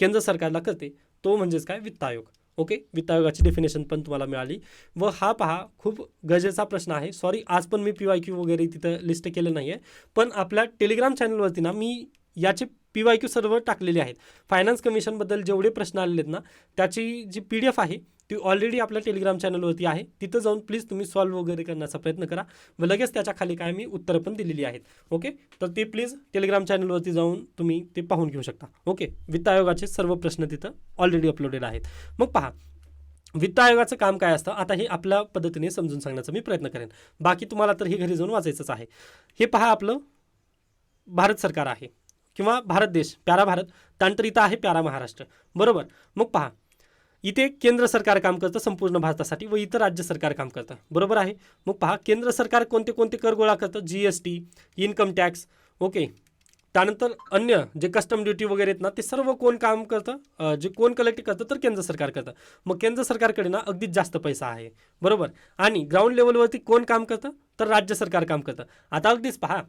केंद्र सरकारला करते. तो म्हणजेच काय, वित्त आयोग. ओके, वित्त आयोगाची डेफिनेशन पण तुम्हाला मिळाली. व हा पहा खूप गरजेचा प्रश्न आहे. सॉरी आज पण मी PYQ वगैरे तिथं लिस्ट केलं नाही आहे, पण आपल्या टेलिग्राम चॅनलवरती ना मी याचे PYQ सर्व टाकलेले आहेत. फायनान्स कमिशनबद्दल जेवढे प्रश्न आलेले आहेत ना त्याची जी PDF आहे ती ऑलरेडी आपल्या टेलिग्राम चॅनलवरती आहे. तिथं जाऊन प्लीज तुम्ही सॉल्व्ह वगैरे करण्याचा प्रयत्न करा व लगेच त्याच्या खाली काय मी उत्तरं पण दिलेली आहेत. ओके, तर ते प्लीज टेलिग्राम चॅनलवरती जाऊन तुम्ही ते पाहून घेऊ शकता. ओके, वित्त आयोगाचे सर्व प्रश्न तिथं ऑलरेडी अपलोडेड आहेत. मग पहा वित्त आयोगाचं काम काय असतं आता हे आपल्या पद्धतीने समजून सांगण्याचा मी प्रयत्न करेन. बाकी तुम्हाला तर हे घरी जाऊन वाचायचंच आहे. हे पहा आपलं भारत सरकार आहे किंवा भारत देश, प्यारा भारत. त्यानंतर इथं आहे प्यारा महाराष्ट्र. बरोबर, मग पहा इथे केंद्र सरकार काम करतं संपूर्ण भारतासाठी व इतर राज्य सरकार काम करतं. बरोबर आहे. मग पहा केंद्र सरकार कोणते कोणते कर गोळा करतं, GST, इन्कम टॅक्स. ओके, त्यानंतर अन्य जे कस्टम ड्युटी वगैरे आहेत ना ते सर्व कोण काम करतं, जे कोण कलेक्ट करतं तर केंद्र सरकार करतं. मग केंद्र सरकारकडे ना अगदीच जास्त पैसा आहे, बरोबर. आणि ग्राउंड लेवलवरती कोण काम करतं तर राज्य सरकार काम करतं. आता अगदीच पहा,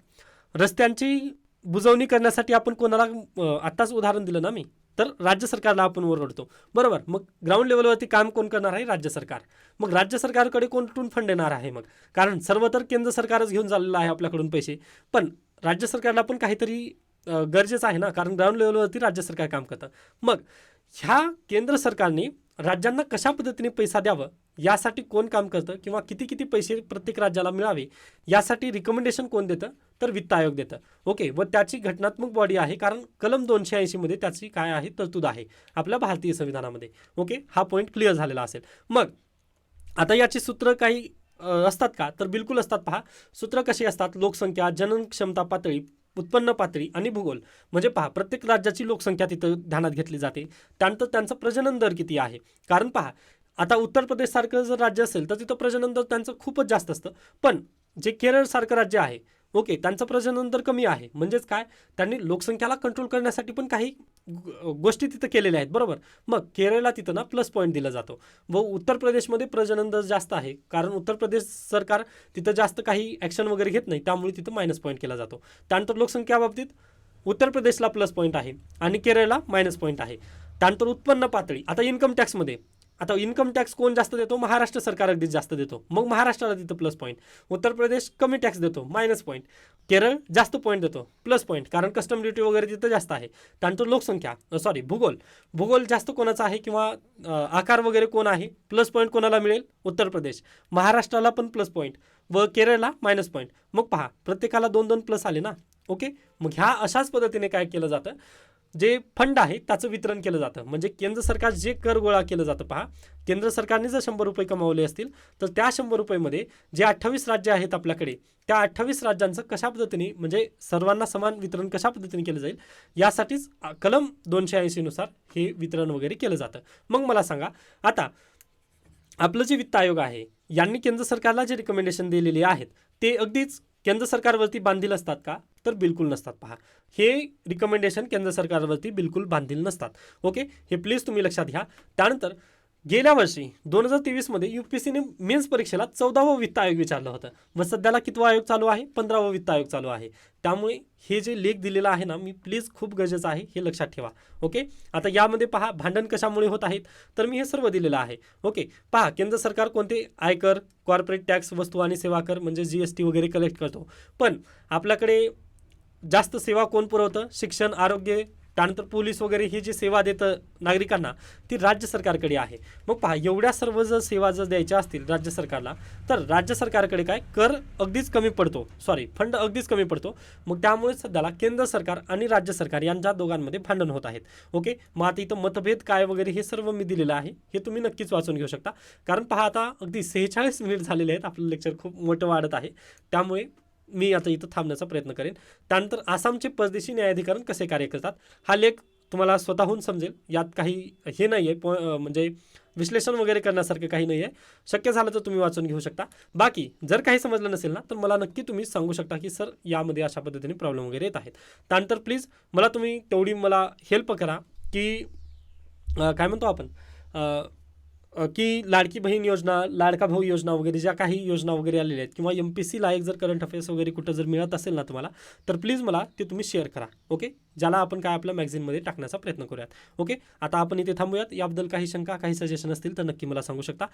रस्त्यांची बुजवणी करण्यासाठी आपण कोणाला आत्ताच उदाहरण दिलं ना मी, तर राज्य सरकारला आपण ओरडतो, बरोबर. मग ग्राउंड लेवलवरती काम कोण करणार आहे? राज्य सरकार. मग राज्य सरकारकडे कोणतून फंड येणार आहे? मग कारण सर्व तर केंद्र सरकारच घेऊन चाललेलं आहे आपल्याकडून पैसे, पण राज्य सरकारला पण काहीतरी गरजेचं आहे ना, कारण ग्राउंड लेवलवरती राज्य सरकार काम करतं. मग ह्या केंद्र सरकारने राज्यांना कशा पद्धतीने पैसा द्यावं यासाठी कोण काम करतं, किंवा किती किती पैसे प्रत्येक राज्याला मिळावे यासाठी रिकमेंडेशन कोण देतं तर वित्त आयोग देतं. ओके. व त्याची घटनात्मक बॉडी आहे, कारण कलम 280 मध्ये त्याची काय आहे तरतूद आहे आपल्या भारतीय संविधानामध्ये. ओके, हा पॉईंट क्लिअर झालेला असेल. मग आता याची सूत्र काही असतात का तर बिलकुल असतात. पहा, सूत्र कशी असतात? लोकसंख्या, जनक्षमता पातळी, उत्पन्न पातळी आणि भूगोल. म्हणजे पहा, प्रत्येक राज्याची लोकसंख्या तिथं ध्यानात घेतली जाते. त्यानंतर त्यांचा प्रजनन दर किती आहे, कारण पहा आता उत्तर प्रदेश सारखं जर राज्य असेल तर तिथं प्रजनन दर त्यांचं खूपच जास्त असतं. पण जे केरळ सारखं राज्य आहे, ओके, त्यांचं प्रजनन दर कमी आहे. म्हणजेच काय, त्यांनी लोकसंख्याला कंट्रोल करण्यासाठी पण काही गोष्टी तिथं केलेल्या आहेत, बरोबर. मग केरळला तिथं ना प्लस पॉईंट दिला जातो. व उत्तर प्रदेशमध्ये प्रजनन दर जास्त आहे, कारण उत्तर प्रदेश सरकार तिथं जास्त काही ॲक्शन वगैरे घेत नाही, त्यामुळे तिथं मायनस पॉईंट केला जातो. त्यानंतर लोकसंख्या बाबतीत उत्तर प्रदेशला प्लस पॉईंट आहे आणि केरळला मायनस पॉईंट आहे. त्यानंतर उत्पन्न पातळी. आता इन्कम टॅक्समध्ये, आता इन्कम टॅक्स कोण जास्त देतो? महाराष्ट्र सरकार अगदीच जास्त देतो, मग महाराष्ट्राला तिथं प्लस पॉईंट. उत्तर प्रदेश कमी टॅक्स देतो, मायनस पॉईंट. केरळ जास्त पॉईंट देतो, प्लस पॉईंट, कारण कस्टम ड्युटी वगैरे तिथं जास्त आहे. त्यानंतर लोकसंख्या, भूगोल. भूगोल जास्त कोणाचा आहे, किंवा आकार वगैरे कोण आहे, प्लस पॉईंट कोणाला मिळेल? उत्तर प्रदेश. महाराष्ट्राला पण प्लस पॉईंट व केरळला मायनस पॉईंट. मग पहा, प्रत्येकाला 2-2 प्लस आले ना. ओके. मग ह्या अशाच पद्धतीने काय केलं जातं, जे फंड आहे त्याचं वितरण केलं जातं. म्हणजे केंद्र सरकार जे कर गोळा केलं जातं, पहा, केंद्र सरकारने जर 100 रुपये कमावले असतील तर त्या 100 रुपयेमध्ये जे 28 राज्य आहेत आपल्याकडे, त्या 28 राज्यांचं कशा पद्धतीने, म्हणजे सर्वांना समान वितरण कशा पद्धतीने केलं जाईल यासाठीच कलम 280 नुसार हे वितरण वगैरे केलं जातं. मग मला सांगा, आता आपलं जे वित्त आयोग आहे यांनी केंद्र सरकारला जे रिकमेंडेशन दिलेली आहेत ते अगदीच केंद्र सरकारवरती बांधील असतात का तर बिलकुल नसतात. पहा, हे रिकमेंडेशन केंद्र सरकारवरती बिलकुल बांधील नसतात. ओके, हे प्लीज तुम्ही लक्षात घ्या. त्यानंतर गेल्या वर्षी 2023 मध्ये UPSCने मेन्स परीक्षेला 14वं वित्त आयोग विचारलं होतं, व सध्याला कितवा आयोग चालू आहे? 15वं वित्त आयोग चालू आहे. त्यामुळे हे जे लेख दिलेलं आहे ना मी, प्लीज खूप गरजेचं आहे हे लक्षात ठेवा. ओके. आता यामध्ये पहा, भांडण कशामुळे होत आहेत तर मी हे सर्व दिलेलं आहे. ओके. पहा, केंद्र सरकार कोणते आयकर, कॉर्पोरेट टॅक्स, वस्तू आणि सेवा कर म्हणजे GST वगैरे कलेक्ट करतो, पण आपल्याकडे जास्त सेवा कोण पुरवतं? शिक्षण, आरोग्य, त्यानंतर पोलीस वगैरे ही जी सेवा देतं नागरिकांना ती राज्य सरकारकडे आहे. मग पहा, एवढ्या सर्व जर सेवा जर द्यायच्या असतील राज्य सरकारला तर राज्य सरकारकडे काय कर अगदीच कमी पडतो, फंड अगदीच कमी पडतो. मग त्यामुळे सध्याला केंद्र सरकार आणि राज्य सरकार यांच्या दोघांमध्ये भांडण होत आहेत. ओके. मग आता इथं मतभेद काय वगैरे हे सर्व मी दिलेलं आहे, हे तुम्ही नक्कीच वाचून घेऊ शकता. कारण पहा, आता अगदी 46 मिनिट झालेले आहेत, आपलं लेक्चर खूप मोठं वाढत आहे, त्यामुळे मी आता इथं थांबण्याचा प्रयत्न करेन. त्यानंतर आसामचे परदेशी न्यायाधिकरण कसे कार्य करतात हा लेख तुम्हाला स्वतःहून समजेल, यात काही हे नाही आहे, म्हणजे विश्लेषण वगैरे करण्यासारखं काही नाही आहे. शक्य झालं तर तुम्ही वाचून घेऊ शकता. बाकी जर काही समजलं नसेल ना तर मला नक्की तुम्ही सांगू शकता की सर यामध्ये अशा पद्धतीने प्रॉब्लेम वगैरे येत आहेत. त्यानंतर प्लीज मला तुम्ही तेवढी मला हेल्प करा की काय म्हणतो आपण की लाडकी बहीण योजना, लाडका भाऊ योजना वगैरे ज्या काही योजना वगैरे आलेल्या आहेत, किंवा MPSC लायक जर करंट अफेअर्स वगैरे कुठं जर मिळत असेल ना तुम्हाला तर प्लीज मला ते तुम्ही शेअर करा. ओके, ज्याला आपण काय आपल्या मॅगझिनमध्ये टाकण्याचा प्रयत्न करूयात. ओके, आता आपण इथे थांबूयात. याबद्दल काही शंका, काही सजेशन असतील तर नक्की मला सांगू शकता.